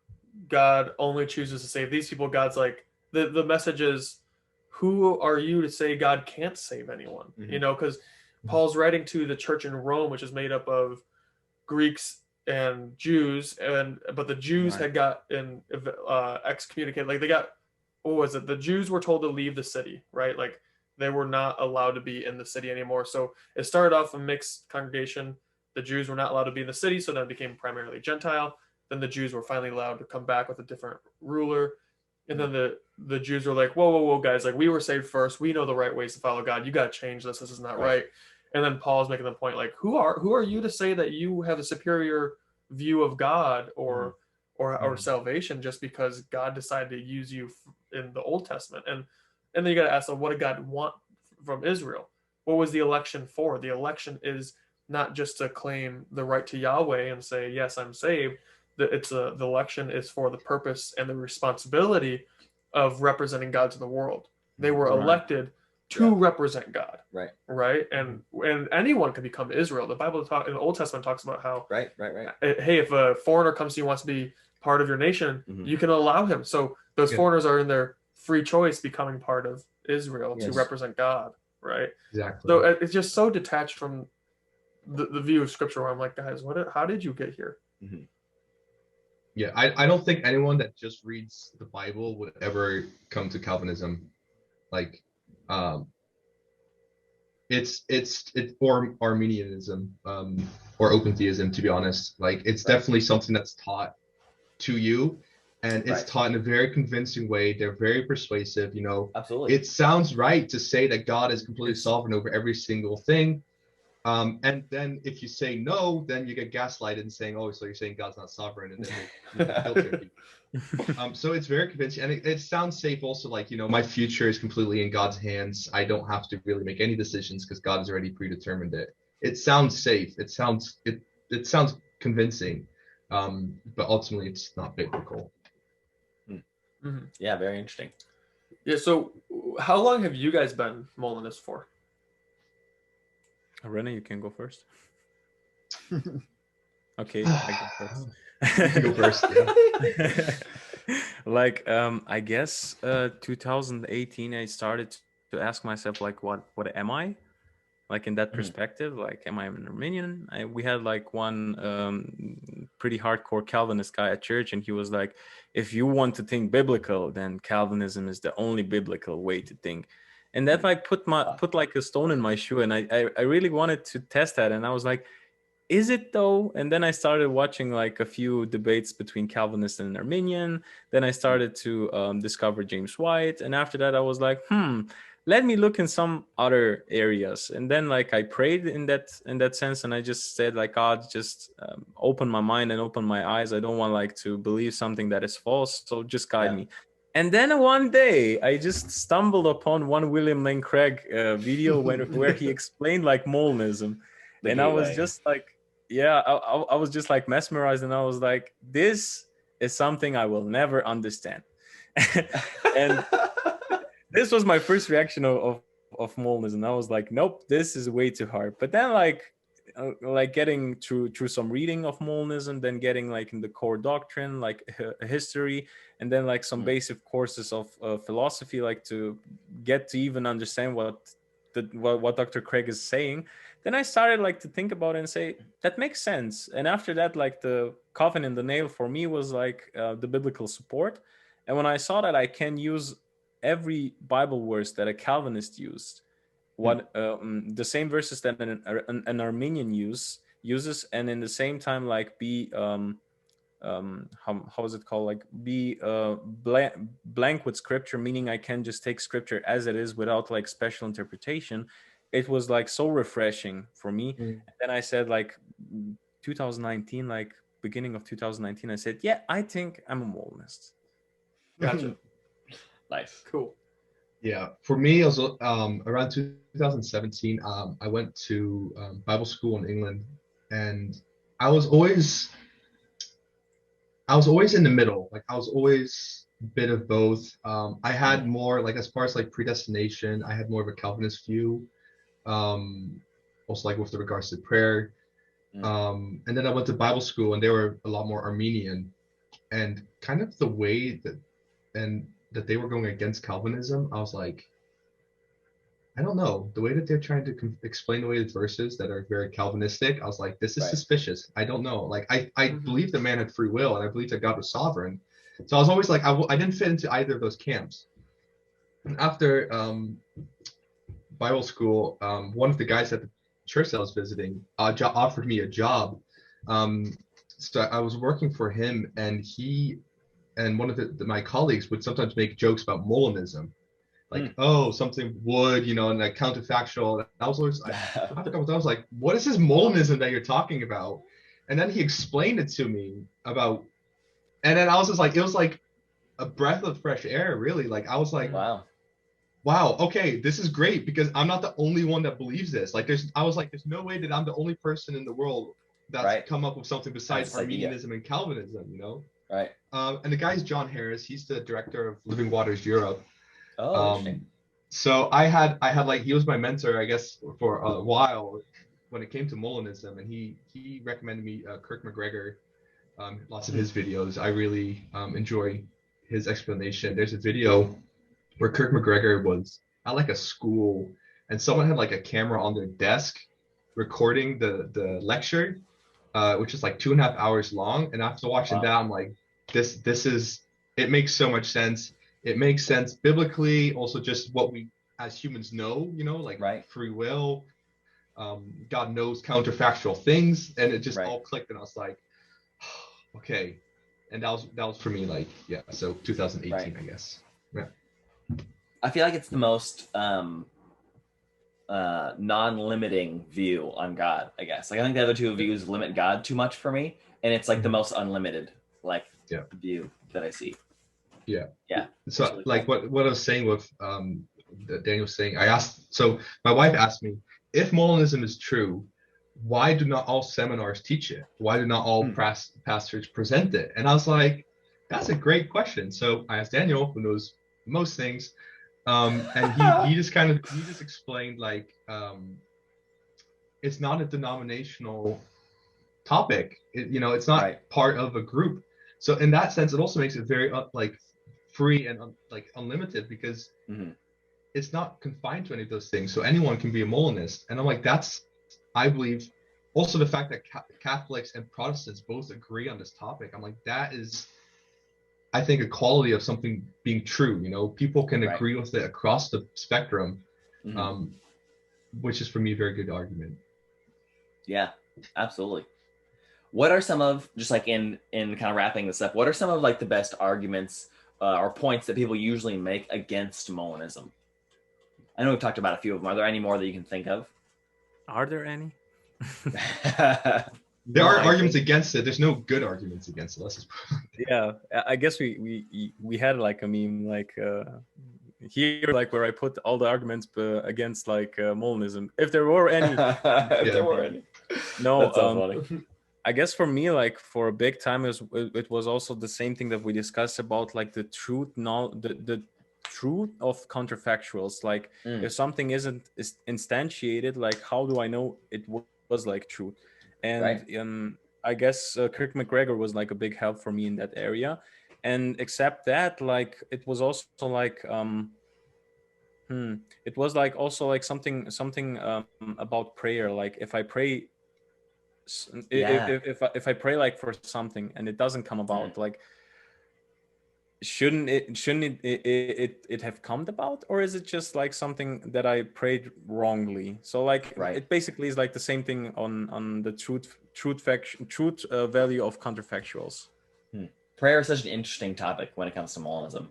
God only chooses to save these people. God's like the message is, who are you to say God can't save anyone? Mhm. Because Paul's writing to the church in Rome, which is made up of Greeks and Jews, but the Jews Right. had gotten excommunicated. Like they got, what was it? The Jews were told to leave the city, right? Like they were not allowed to be in the city anymore. So it started off a mixed congregation. The Jews were not allowed to be in the city, so then it became primarily Gentile. Then the Jews were finally allowed to come back with a different ruler. And then the Jews were like, whoa, whoa, whoa, guys, like we were saved first. We know the right ways to follow God. You got to change this. This is not right. And then Paul's making the point, like, who are you to say that you have a superior view of God or salvation just because God decided to use you in the Old Testament? And then you got to ask them, what did God want from Israel? What was the election for? The election is not just to claim the right to Yahweh and say, yes, I'm saved. The election is for the purpose and the responsibility of representing God to the world. They were Right. elected to represent God. Right. Right. And anyone can become Israel. The Bible in the Old Testament talks about how, Right. hey, if a foreigner comes to you and wants to be part of your nation, Mhm. you can allow him. So those Yeah. foreigners are in their free choice becoming part of Israel to Yes. represent God. Right. Exactly. So it's just so detached from the view of Scripture where I'm like, guys, how did you get here? Mhm. Yeah, I don't think anyone that just reads the Bible would ever come to Calvinism. Like, it's or Arminianism, or open theism, to be honest. Like, it's definitely something that's taught to you, and it's taught in a very convincing way. They're very persuasive. Absolutely. It sounds right to say that God is completely Yes. sovereign over every single thing. And then if you say no, then you get gaslighted and saying, oh, so you're saying God's not sovereign, and then they guilt trip you. So it's very convincing, and it sounds safe also, like, my future is completely in God's hands. I don't have to really make any decisions because God has already predetermined it. It sounds safe. It sounds convincing, but ultimately it's not biblical. Mm-hmm. Yeah, very interesting. Yeah. So how long have you guys been Molinists for? Rene, you can go first. Okay, I go first. You can go first. Yeah. Like I guess 2018 I started to ask myself, like, what am I, like, in that perspective, like, am I an Arminian? We had like one pretty hardcore Calvinist guy at church, and he was like, if you want to think biblical, then Calvinism is the only biblical way to think. And that like put like a stone in my shoe, and I really wanted to test that, and I was like, is it though? And then I started watching like a few debates between Calvinist and Arminian. Then I started to discover James White, and after that I was like, let me look in some other areas. And then like I prayed in that sense, and I just said, like, God, just open my mind and open my eyes. I don't want like to believe something that is false, so just guide me. And then one day I just stumbled upon one William Lane Craig video where he explained like Molinism, and I was just like, I was just like mesmerized, and I was like, this is something I will never understand. And this was my first reaction of Molinism. I was like, nope, this is way too hard. But then like getting through some reading of Molinism, then getting like in the core doctrine, like history, and then like some basic courses of philosophy, like to get to even understand what Dr. Craig is saying. Then I started like to think about it and say, that makes sense. And after that, like the coffin in the nail for me was like the biblical support. And when I saw that I can use every Bible verse that a Calvinist used, the same verses that an Arminian uses, and in the same time like be how is it called, like be blank with scripture, meaning I can just take scripture as it is without like special interpretation. it was like so refreshing for me. Mm. And then I said like 2019, like beginning of 2019, I said, yeah, I think I'm a Molinist. Gotcha. Nice. Cool. Yeah, for me, it was around 2017. I went to Bible school in England, and I was always in the middle. Like I was always a bit of both. I had more like as far as like predestination, I had more of a Calvinist view. Also like with regards to prayer. And then I went to Bible school, and they were a lot more Arminian, and kind of the way that they were going against Calvinism, I was like, I don't know, the way that they're trying to explain away the verses that are very Calvinistic, I was like, this is Right. suspicious. I don't know. Like I believe the man had free will, and I believe that God was sovereign. So I was always like, I didn't fit into either of those camps. And after Bible school, one of the guys at the church that I was visiting offered me a job. So I was working for him, and he and one of my colleagues would sometimes make jokes about Molinism, like, oh, something would, and like counterfactual. I was always, after a couple times, I was like, what is this Molinism that you're talking about? And then he explained it to me and then I was just like, it was like a breath of fresh air, really. Like I was like, wow, okay, this is great, because I'm not the only one that believes this. Like I was like, there's no way that I'm the only person in the world that's come up with something besides Arminianism and Calvinism, Right. And the guy's John Harris. He's the director of Living Waters Europe. Oh, interesting. So I had like, he was my mentor, I guess, for a while when it came to Molinism, and he recommended me Kirk McGregor, lots of his videos. I really enjoy his explanation. There's a video where Kirk McGregor was at like a school, and someone had like a camera on their desk recording the lecture, which is like 2.5 hours long. And after watching that, I'm like, it makes so much sense. It makes sense biblically, also just what we as humans know, like free will. God knows counterfactual things, and it just all clicked, and I was like, okay. And that was for me, like, yeah. So 2018, I guess. Yeah. I feel like it's the most non-limiting view on God, I guess. Like I think the other two views limit God too much for me, and it's like the most unlimited view that I see. Yeah. Yeah. So really like cool. what I was saying with that Daniel was saying, so my wife asked me, if Molinism is true, why do not all seminars teach it? Why do not all pastors present it? And I was like, that's a great question. So I asked Daniel, who knows most things, and he just explained like, it's not a denominational topic. It's not part of a group. So in that sense, it also makes it very like free and like unlimited, because it's not confined to any of those things. So anyone can be a Molinist. And I'm like, I believe also the fact that Catholics and Protestants both agree on this topic. I'm like, that is, I think, a quality of something being true. People can agree with it across the spectrum, which is for me a very good argument. Yeah, absolutely. What are some of, just like in kind of wrapping this up, what are some of like the best arguments or points that people usually make against Molinism? I know we've talked about a few of them. Are there any more that you can think of? Are there any? There are arguments against it. There's no good arguments against it. Yeah, I guess we had like a meme like here, like where I put all the arguments against like Molinism, if there were any. If there were any. No, that's so funny. I guess for me, like for a big time, it was also the same thing that we discussed about like the truth, the truth of counterfactuals. Like if something isn't instantiated, like how do I know it was like truth? And I guess Kirk McGregor was like a big help for me in that area. And except that, like it was also like it was like also like something about prayer. Like if I pray. If I pray like for something and it doesn't come about, like shouldn't it have come about, or is it just like something that I prayed wrongly? So like it basically is like the same thing on the truth value of counterfactuals. Prayer is such an interesting topic when it comes to Molinism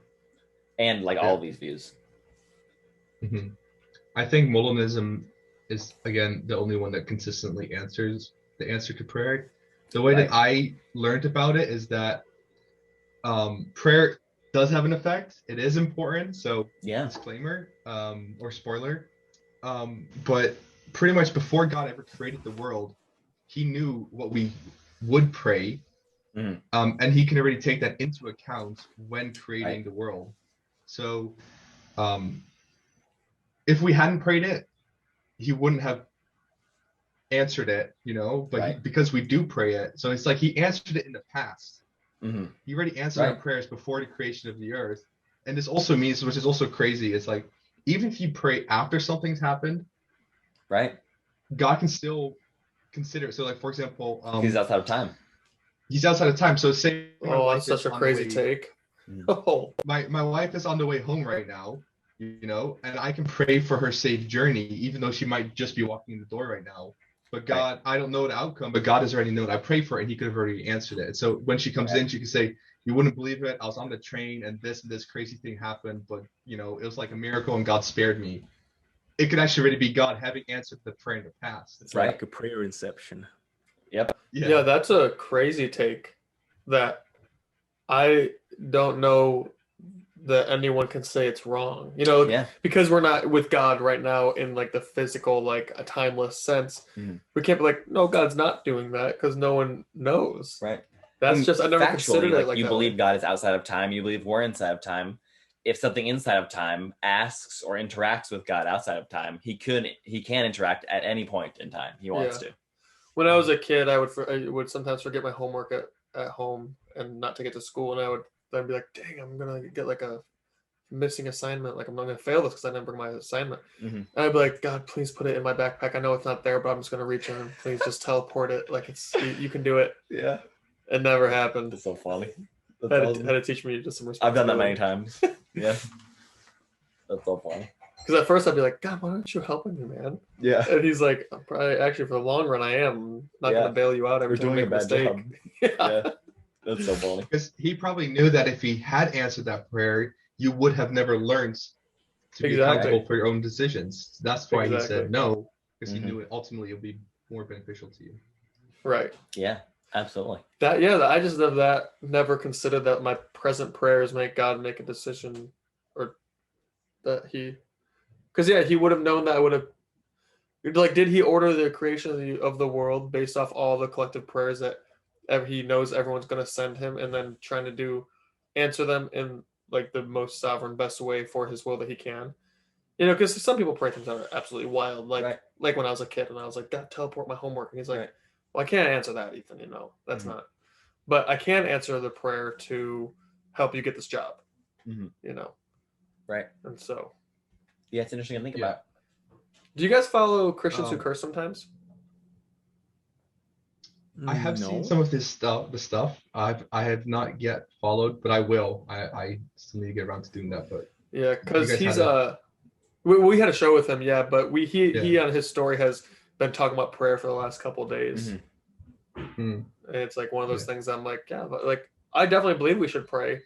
and like all of these views. I think Molinism is again the only one that consistently answers the answer to prayer. The way Right. that I learned about it is that prayer does have an effect. It is important. So Yeah. disclaimer or spoiler. But pretty much before God ever created the world, he knew what we would pray. Mhm. And he can already take that into account when creating Right. the world. So if we hadn't prayed it, he wouldn't have answered it, you know, but Right. because we do pray it. So it's like he answered it in the past. Hmm. He already answered our Right. prayers before the creation of the earth. And this also means, which is also crazy, it's like even if you pray after something's happened, Right. God can still consider it. So like for example, He's outside of time. he's outside of time. So say my Oh, wife that's such is a on the crazy way, take. Mm. Oh, my wife is on the way home right now, you know, and I can pray for her safe journey, even though she might just be walking in the door right now. But God, I don't know the outcome, but God has already known. I prayed for it and he could have already answered it. So when she comes Right. in, she can say, you wouldn't believe it. I was on the train and this crazy thing happened, but you know, it was like a miracle and God spared me. It could actually really be God having answered the prayer in the past. It's Right. like a prayer inception. Yep. yeah, that's a crazy take that I don't know that anyone can say it's wrong. You know, Yeah. because we're not with God right now in like the physical, like a timeless sense. Mhm. We can't be like, no, God's not doing that because no one knows. Right. That's And just, I never factually, considered it like you that believe way. God is outside of time. You believe we're inside of time. If something inside of time asks or interacts with God outside of time, he can interact at any point in time he wants to. When I was a kid, I would sometimes forget my homework at home and not take it to school, and I would then be like, dang, I'm gonna get like a missing assignment, like I'm not gonna fail this because I didn't bring my assignment. Mhm. And I'd be like, God, please put it in my backpack. I know it's not there, but I'm just gonna reach in and please just teleport it. Like it's you can do it. Yeah. It never happened. That's so funny. That's Had awesome. to teach me just some I've done that responsibility. many times. Yeah. That's so funny. Because at first I'd be like, God, why aren't you helping me, man? Yeah. And he's like, I'm probably actually for the long run, I am. I'm not Yeah. gonna bail you out every You're time doing you a make a bad mistake. job. Yeah. That's so funny. Because he probably knew that if he had answered that prayer, you would have never learned to be Exactly. accountable for your own decisions. That's why he Exactly. said no, because Mhm. he knew it ultimately would be more beneficial to you. Right. Yeah. Absolutely. I just never considered that my present prayers make God make a decision, or that because he would have known that I would have, like, did he order the creation of the world based off all the collective prayers that he knows everyone's going to send him, and then trying to answer them in like the most sovereign best way for his will that he can, you know, because some people pray things that are absolutely wild, like Right. like when I was a kid and I was like, God, teleport my homework, and he's like, Right. well, I can't answer that, Ethan, you know, that's Mhm. not. But I can answer the prayer to help you get this job, Mhm. you know. Right. And so, Yeah, it's interesting to think Yeah. about. do you guys follow Christians who Um, curse sometimes? I have No. seen some of this stuff. The stuff I have not yet followed, but I will. I still need to get around to doing that. But Yeah, because guys he's had we had a show with him, yeah, but he Yeah. on his story has been talking about prayer for the last couple of days. Mhm. Hmm. And it's like one of those Yeah. things I'm like, yeah, but like I definitely believe we should pray,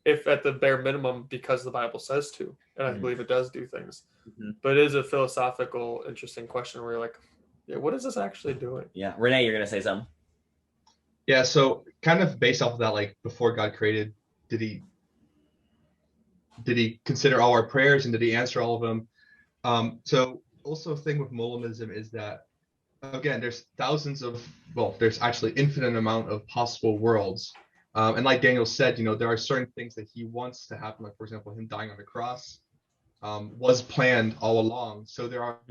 if at the bare minimum, because the Bible says to, and I Mhm. believe it does do things. Mhm. But it is a philosophical, interesting question where you're like, yeah, what is this actually doing? Yeah. Renee, you're gonna say something. Yeah. So kind of based off of that, like before God created, did he consider all our prayers and did he answer all of them? So also a thing with Molinism is that again, there's there's actually infinite amount of possible worlds. And like Daniel said, you know, there are certain things that he wants to happen, like for example, him dying on the cross was planned all along. So there are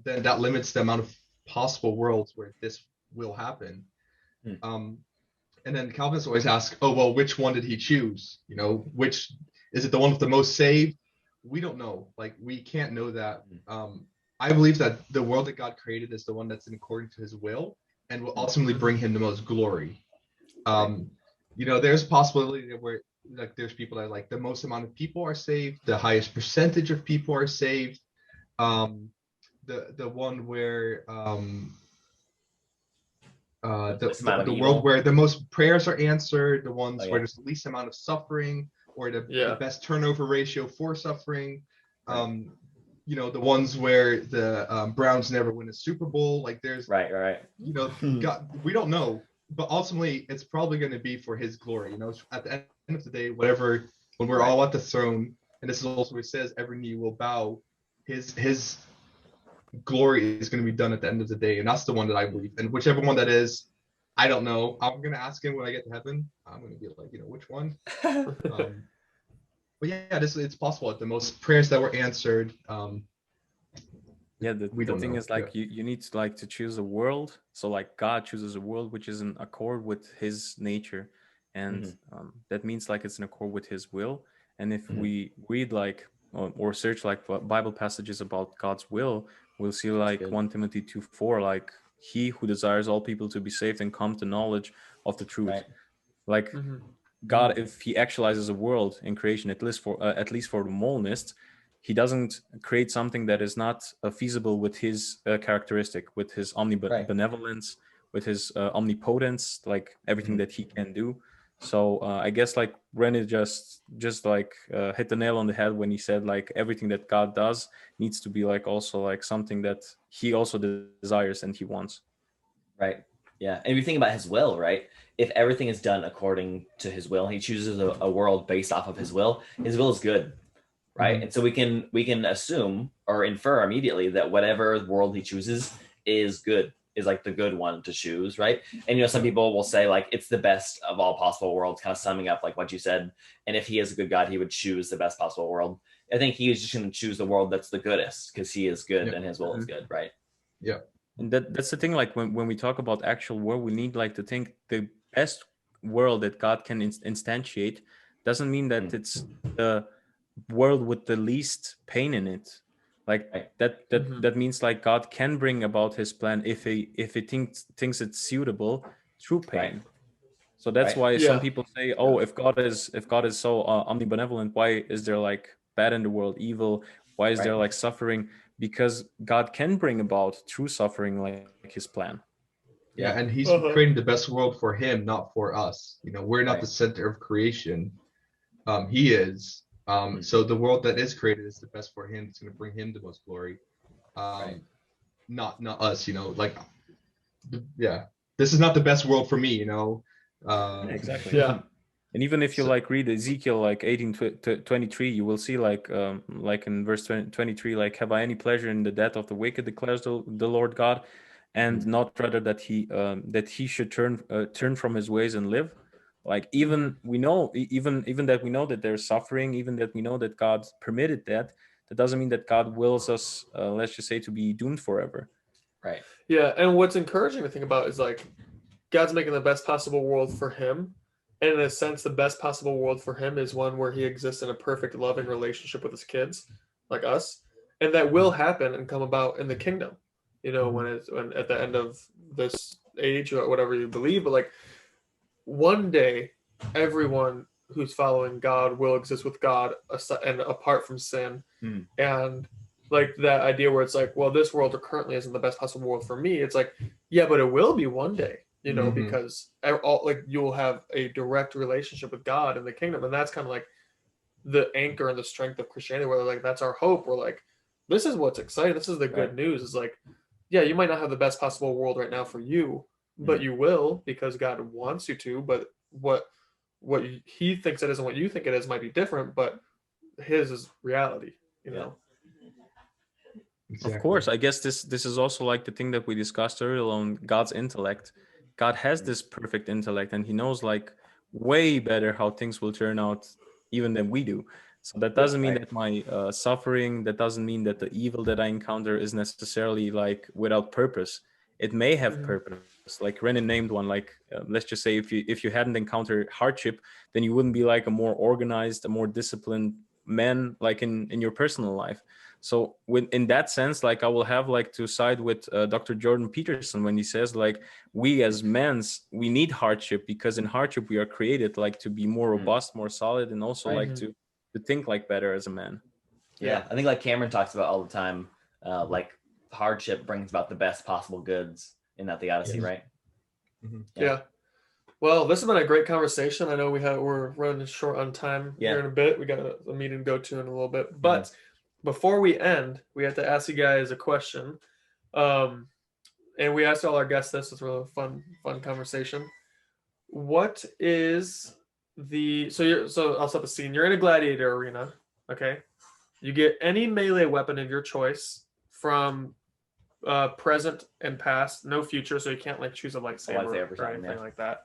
then that limits the amount of possible worlds where this will happen. And then Calvinists always ask, oh well, which one did he choose? You know, which is it the one with the most saved? We don't know. Like we can't know that. I believe that the world that God created is the one that's in according to his will and will ultimately bring him the most glory. You know, there's a possibility where like there's people that like the most amount of people are saved, the highest percentage of people are saved. The one where the world where the most prayers are answered, the ones where there's the least amount of suffering or the best turnover ratio for suffering. you know, the ones where the Browns never win a Super Bowl. Like there's, Right. you know, God, we don't know, but ultimately it's probably going to be for His glory. You know, at the end of the day, whatever, when we're all at the throne, and this is also what it says, every knee will bow. His glory is going to be done at the end of the day, and that's the one that I believe. And whichever one that is, I don't know. I'm going to ask Him when I get to heaven. I'm going to be like, you know, which one? But yeah, it's possible that the most prayers that were answered. Yeah, the thing know. is like you need to like to choose a world. So like God chooses a world which is in accord with His nature, and that means like it's in accord with His will. And if we read like or search like Bible passages about God's will, we'll see like 1 Timothy 2:4, like He who desires all people to be saved and come to knowledge of the truth. Right. Like God, if He actualizes a world in creation, at least for the Molinists, He doesn't create something that is not feasible with His characteristic, with His omnibenevolence, with His omnipotence, like everything that He can do. So I guess like René just like hit the nail on the head when he said like everything that God does needs to be like also like something that He also desires and He wants. Right. Yeah. And if you think about His will, right? If everything is done according to His will, He chooses a world based off of His will is good. Right. And so we can assume or infer immediately that whatever world He chooses is good, is like the good one to choose. Right. And, you know, some people will say like it's the best of all possible worlds, kind of summing up like what you said. And if He is a good God, He would choose the best possible world. I think He is just going to choose the world that's the goodest because He is good and His will is good. Right. Yeah. And that's the thing, like when we talk about actual world, we need like to think the best world that God can instantiate doesn't mean that it's the world with the least pain in it. Like that means like God can bring about His plan if he thinks it's suitable through pain. Right. So that's why Yeah. some people say, oh, if God is so omnibenevolent, why is there like bad in the world, evil? Why is there like suffering? Because God can bring about through suffering like His plan. Yeah, and He's creating the best world for Him, not for us. You know, we're not the center of creation. He is. So the world that is created is the best for Him. It's going to bring Him the most glory. Not us. You know, like this is not the best world for me. You know. Exactly. Yeah. And even if you like read Ezekiel like 18:23, you will see like in verse 23, like, have I any pleasure in the death of the wicked, declares the Lord God, and not rather that he should turn from his ways and live. Like even we know even that we know that there's suffering, even that we know that God permitted that doesn't mean that God wills us, let's just say, to be doomed forever. Right. Yeah, and what's encouraging to think about is like God's making the best possible world for Him. And in a sense, the best possible world for Him is one where He exists in a perfect, loving relationship with His kids, like us. And that will happen and come about in the kingdom, you know, when at the end of this age or whatever you believe. But like one day, everyone who's following God will exist with God and apart from sin. And like that idea where it's like, well, this world currently isn't the best possible world for me. It's like, yeah, but it will be one day. You know, because like you'll have a direct relationship with God in the kingdom, and that's kind of like the anchor and the strength of Christianity. Where like that's our hope. We're like, this is what's exciting. This is the good news. It's like, yeah, you might not have the best possible world right now for you, but you will because God wants you to. But what He thinks it is and what you think it is might be different. But His is reality. You know. Exactly. Of course, I guess this is also like the thing that we discussed earlier on God's intellect. God has this perfect intellect, and He knows like way better how things will turn out even than we do. So that doesn't mean that my suffering, that doesn't mean that the evil that I encounter is necessarily like without purpose. It may have purpose. Like Renan named one. Like let's just say if you hadn't encountered hardship, then you wouldn't be like a more organized, a more disciplined man, like in your personal life. So in that sense, like I will have like to side with Dr. Jordan Peterson when he says like we as men, we need hardship because in hardship we are created like to be more robust, more solid, and also like to think like better as a man. Yeah, I think like Cameron talks about all the time, like hardship brings about the best possible goods in that theodicy, right? Yeah. Well, this has been a great conversation. I know we're running short on time here in a bit. We got a meeting to go to in a little bit, but before we end, we have to ask you guys a question. And we asked all our guests this. It's a really fun conversation. What is so I'll set the scene. You're in a gladiator arena, okay? You get any melee weapon of your choice from present and past, no future, so you can't like choose a lightsaber or anything like that.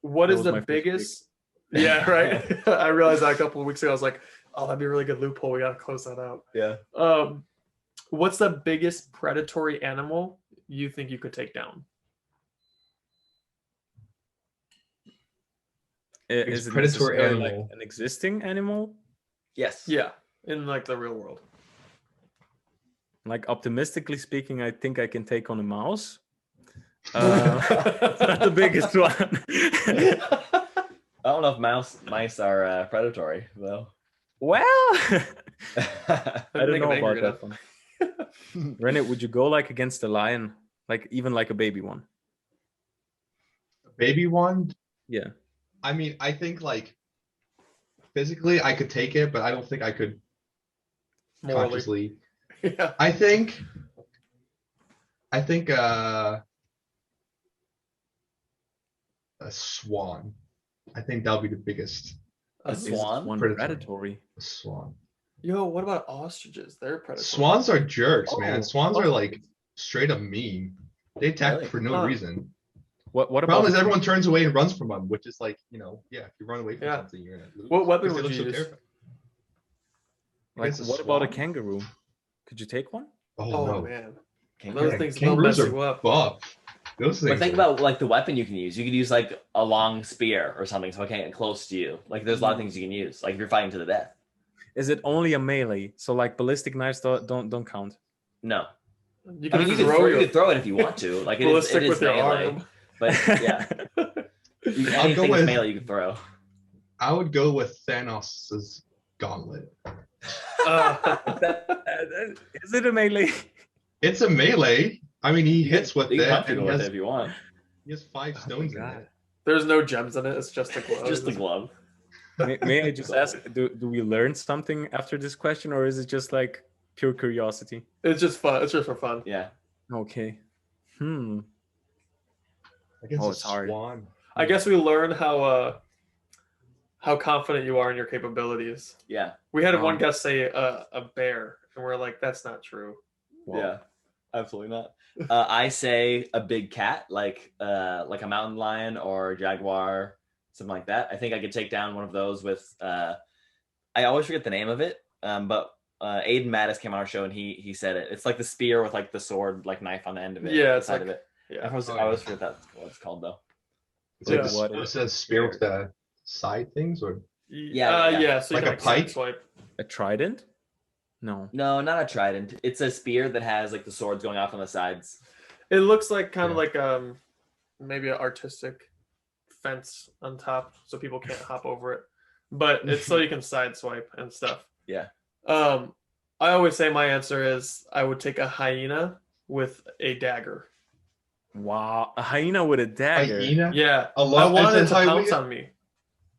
What is the biggest? Yeah, right. I realized that a couple of weeks ago. I was like, oh, that'd be a really good loophole. We gotta close that out. Yeah. What's the biggest predatory animal you think you could take down? Is it predatory necessarily, animal. like an existing animal? Yes. Yeah, in like the real world. Like optimistically speaking, I think I can take on a mouse. It's not the biggest one. I don't know if mice are predatory though. Well, I don't Make know them about angry that one. René, would you go like against a lion, like even like a baby one? Baby one. Yeah. I mean, I think like physically I could take it, but I don't think I could Morally. consciously. Yeah. I think a swan. I think that'll be the biggest. A Is swan? one Predatory. predatory. A swan. Yo, what about ostriches? They're predatory. Swans are jerks, Oh, man. Swans are like straight up mean. They attack Really? for no Huh. reason. What about Problem is everyone turns away and runs from them, which is like, yeah, if you run away from Yeah. something, you're gonna lose. What weapon 'Cause they would look you so use? terrifying. like Against a what about a swan? kangaroo? Could you take one? Oh, Oh no. man, Kangaroo. those things will Kangaroos mess are you up. buff. Those things But think are- about like the weapon you can use. You could use like a long spear or something, so I can't get close to you. Like there's a lot of things you can use. Like if you're fighting to the death. Is it only a melee? So like ballistic knives don't count. No. You I can mean, you throw could throw it if you want to. Like it ballistic is with your melee. arm. But yeah, anything with- melee you can throw. I would go with Thanos' gauntlet. Is it a melee? It's a melee. I mean, he hits with You it, can punch and people he with has, it if you want. he has 5 Oh my stones in God. it. There's no gems in it. It's just a glove. Just the glove. May I just ask, do we learn something after this question, or is it just like pure curiosity? It's just fun. It's just for fun. Yeah. Okay. Against Oh, a it's hard. swan. I guess we learn how confident you are in your capabilities. Yeah. We had Wow. one guest say a bear, and we're like, that's not true. Yeah. Absolutely not. I say a big cat, like a mountain lion or jaguar, something like that. I think I could take down one of those with. I always forget the name of it, but Aiden Mattis came on our show and he said it. It's like the spear with like the sword, like knife on the end of it. Yeah, the it's side like- of it. Yeah. I always forget that's what it's called though. It's like Yeah. the, it says spear with the side things, or Yeah, yeah. Yeah. So you Like can a pike? sideswipe. A trident? No. No, not a trident. It's a spear that has like the swords going off on the sides. It looks like kind of Yeah. like maybe an artistic fence on top, so people can't hop over it. But it's so you can sideswipe and stuff. Yeah. I always say my answer is I would take a hyena with a dagger. Wow, a hyena with a dagger. hyena. Yeah, I Alone- wanted it it's to a pounce hyena- on me,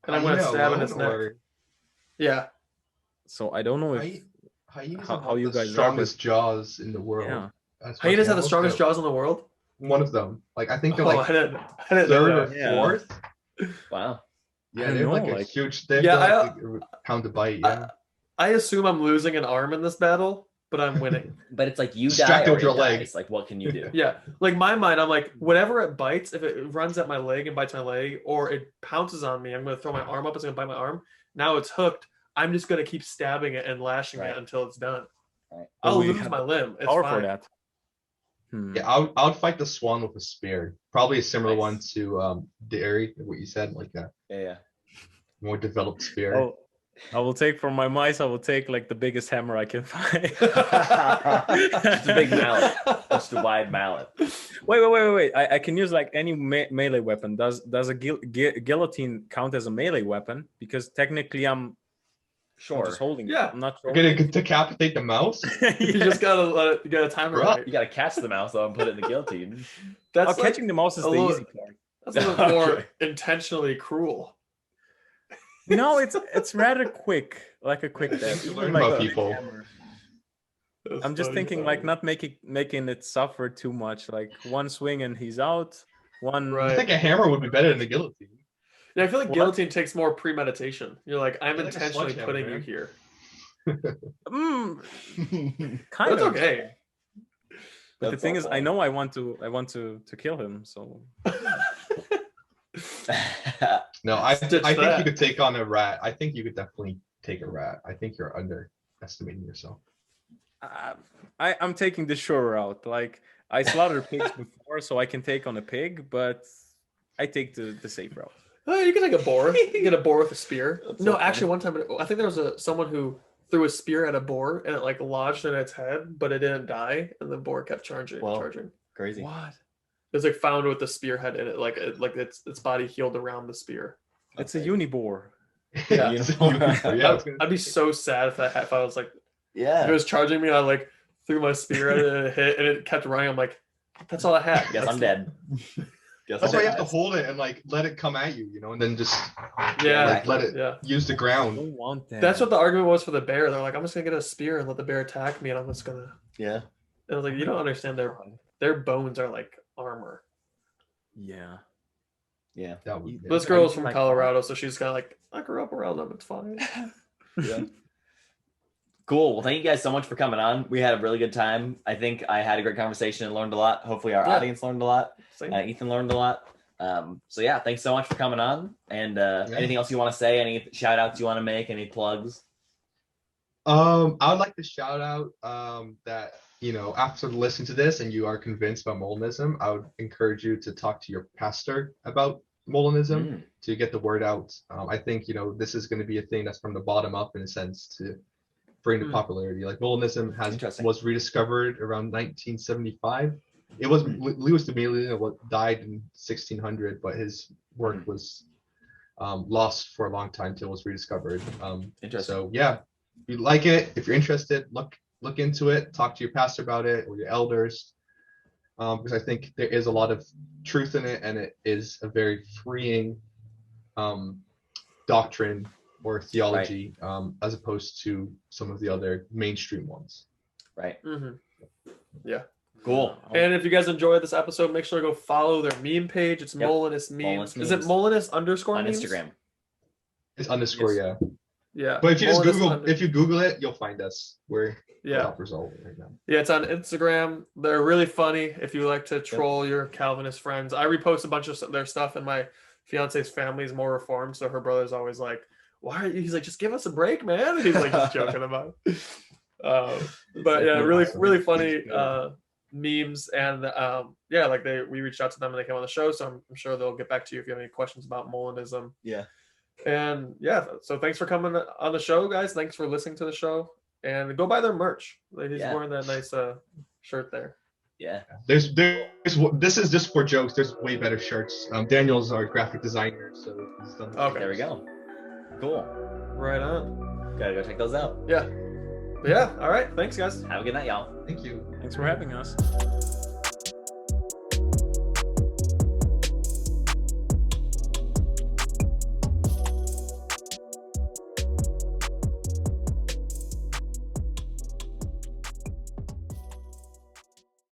and I'm gonna hyena stab in alone, its neck. or Yeah, So I don't know if hyenas how- have how you the guys are, strongest jaws in the world. yeah. As far hyenas as have the animals strongest go. jaws in the world. One of them. Like I think they're Oh, like I didn't know third that. or Yeah. fourth. Wow. Yeah, don't they have like know, a like- huge. They have Yeah, to, like, pound to bite. Yeah. I assume I'm losing an arm in this battle, but I'm winning. But it's like you die Distracted or with it your leg. dies. Like what can you do? Yeah, like my mind, I'm like, whatever it bites, if it runs at my leg and bites my leg, or it pounces on me, I'm gonna throw my arm up, it's gonna bite my arm. Now it's hooked. I'm just gonna keep stabbing it and lashing Right. it until it's done. Right. I'll Well, we lose have my limb. It's Power fine. for that. Yeah, I would fight the swan with a spear. Probably a similar Nice. one to the area what you said, like a Yeah. more developed spear. Oh, I will take for my mice. I will take like the biggest hammer I can find. Just a big mallet. Just a wide mallet. Wait. I can use like any melee weapon. Does a guillotine count as a melee weapon? Because technically I'm Sure. just holding it. Yeah. I'm not You're throwing gonna decapitate the mouse. You just gotta let it. You gotta time it Right. right. You gotta catch the mouse though and put it in the guillotine. That's Oh, like, catching the mouse is a the little- easy part. that's a little more Okay. intentionally cruel. No, it's rather quick. like a quick dab. You Even learn like about a people. hammer. That's I'm just funny, thinking like not making it suffer too much. Like one swing and he's out. One I Right. think a hammer would be better than a guillotine. Yeah, I feel like What? guillotine takes more premeditation. You're like, I'm Yeah, like a intentionally sledgehammer, putting you man. here. Kind That's of. okay. But the That's thing is, awful. I know I want to kill him. So No, I Stitch think that. you could take on a rat. I think you could definitely take a rat. I think you're underestimating yourself. I'm taking the sure route. Like I slaughtered pigs before, so I can take on a pig, but I take the safe route. Oh, you can take a boar. You can get a boar with a spear. That's No, so actually, funny. one time I think there was someone who threw a spear at a boar and it like lodged in its head, but it didn't die, and the boar kept charging. Wow. Charging. Crazy. What? It was like found with the spearhead in it, like its body healed around the spear. It's a unibore. Yeah. Yeah, I'd be so sad if I was like, if Yeah. it was charging me, I like threw my spear at it and it hit and it kept running. I'm like, that's all I had. Guess I'm dead. Guess That's I'm why you dead. have to hold it and like let it come at you, and then just Yeah. like, let it Yeah. use the I ground. don't want that. That's what the argument was for the bear. They're like, I'm just gonna get a spear and let the bear attack me, and I'm just gonna. Yeah. And I was like, you don't understand. Their bones are like armor. Yeah. Yeah. That would, This Are girl's you from like- Colorado, so she's kind of like, I grew up around them. It's fine. Yeah. Cool. Well, thank you guys so much for coming on. We had a really good time. I think I had a great conversation and learned a lot. Hopefully, our Yeah. audience learned a lot. Same. Ethan learned a lot. So yeah, thanks so much for coming on. And anything else you want to say? Any shout outs you want to make? Any plugs? I would like to shout out that after listening to this and you are convinced about Molinism, I would encourage you to talk to your pastor about Molinism to get the word out. I think this is going to be a thing that's from the bottom up in a sense to bring the popularity. Like Molinism Interesting. was rediscovered around 1975. It was Lewis de Molina died in 1600, but his work was lost for a long time till it was rediscovered. Interesting. So yeah, if you like it, if you're interested, look into it, talk to your pastor about it or your elders, because I think there is a lot of truth in it, and it is a very freeing doctrine or theology, as opposed to some of the other mainstream ones. Right. Yeah. Cool. And if you guys enjoyed this episode, make sure to go follow their meme page. It's Yep. Molinist Memes. Molinist Is it Memes. Molinist underscore On memes? Instagram. It's underscore, Yes. yeah. Yeah. But if you just Molinist if you Google it, you'll find us. We're the Yeah. top result right now. Yeah, it's on Instagram. They're really funny if you like to troll your Calvinist friends. I repost a bunch of their stuff, and my fiance's family is more reformed, so her brother's always like, "Why are you?" He's like, "Just give us a break, man." And he's like just joking about it. But yeah, really funny memes, and yeah, like we reached out to them and they came on the show, so I'm sure they'll get back to you if you have any questions about Molinism. Yeah. And yeah, so thanks for coming on the show, guys. Thanks for listening to the show, and go buy their merch. He's wearing that nice shirt there. Yeah. There's this is just for jokes. There's way better shirts. Daniel's our graphic designer, so he's done. Okay. There we go. Cool. Right on. Gotta go check those out. Yeah. But yeah. All right. Thanks, guys. Have a good night, y'all. Thank you. Thanks for having us.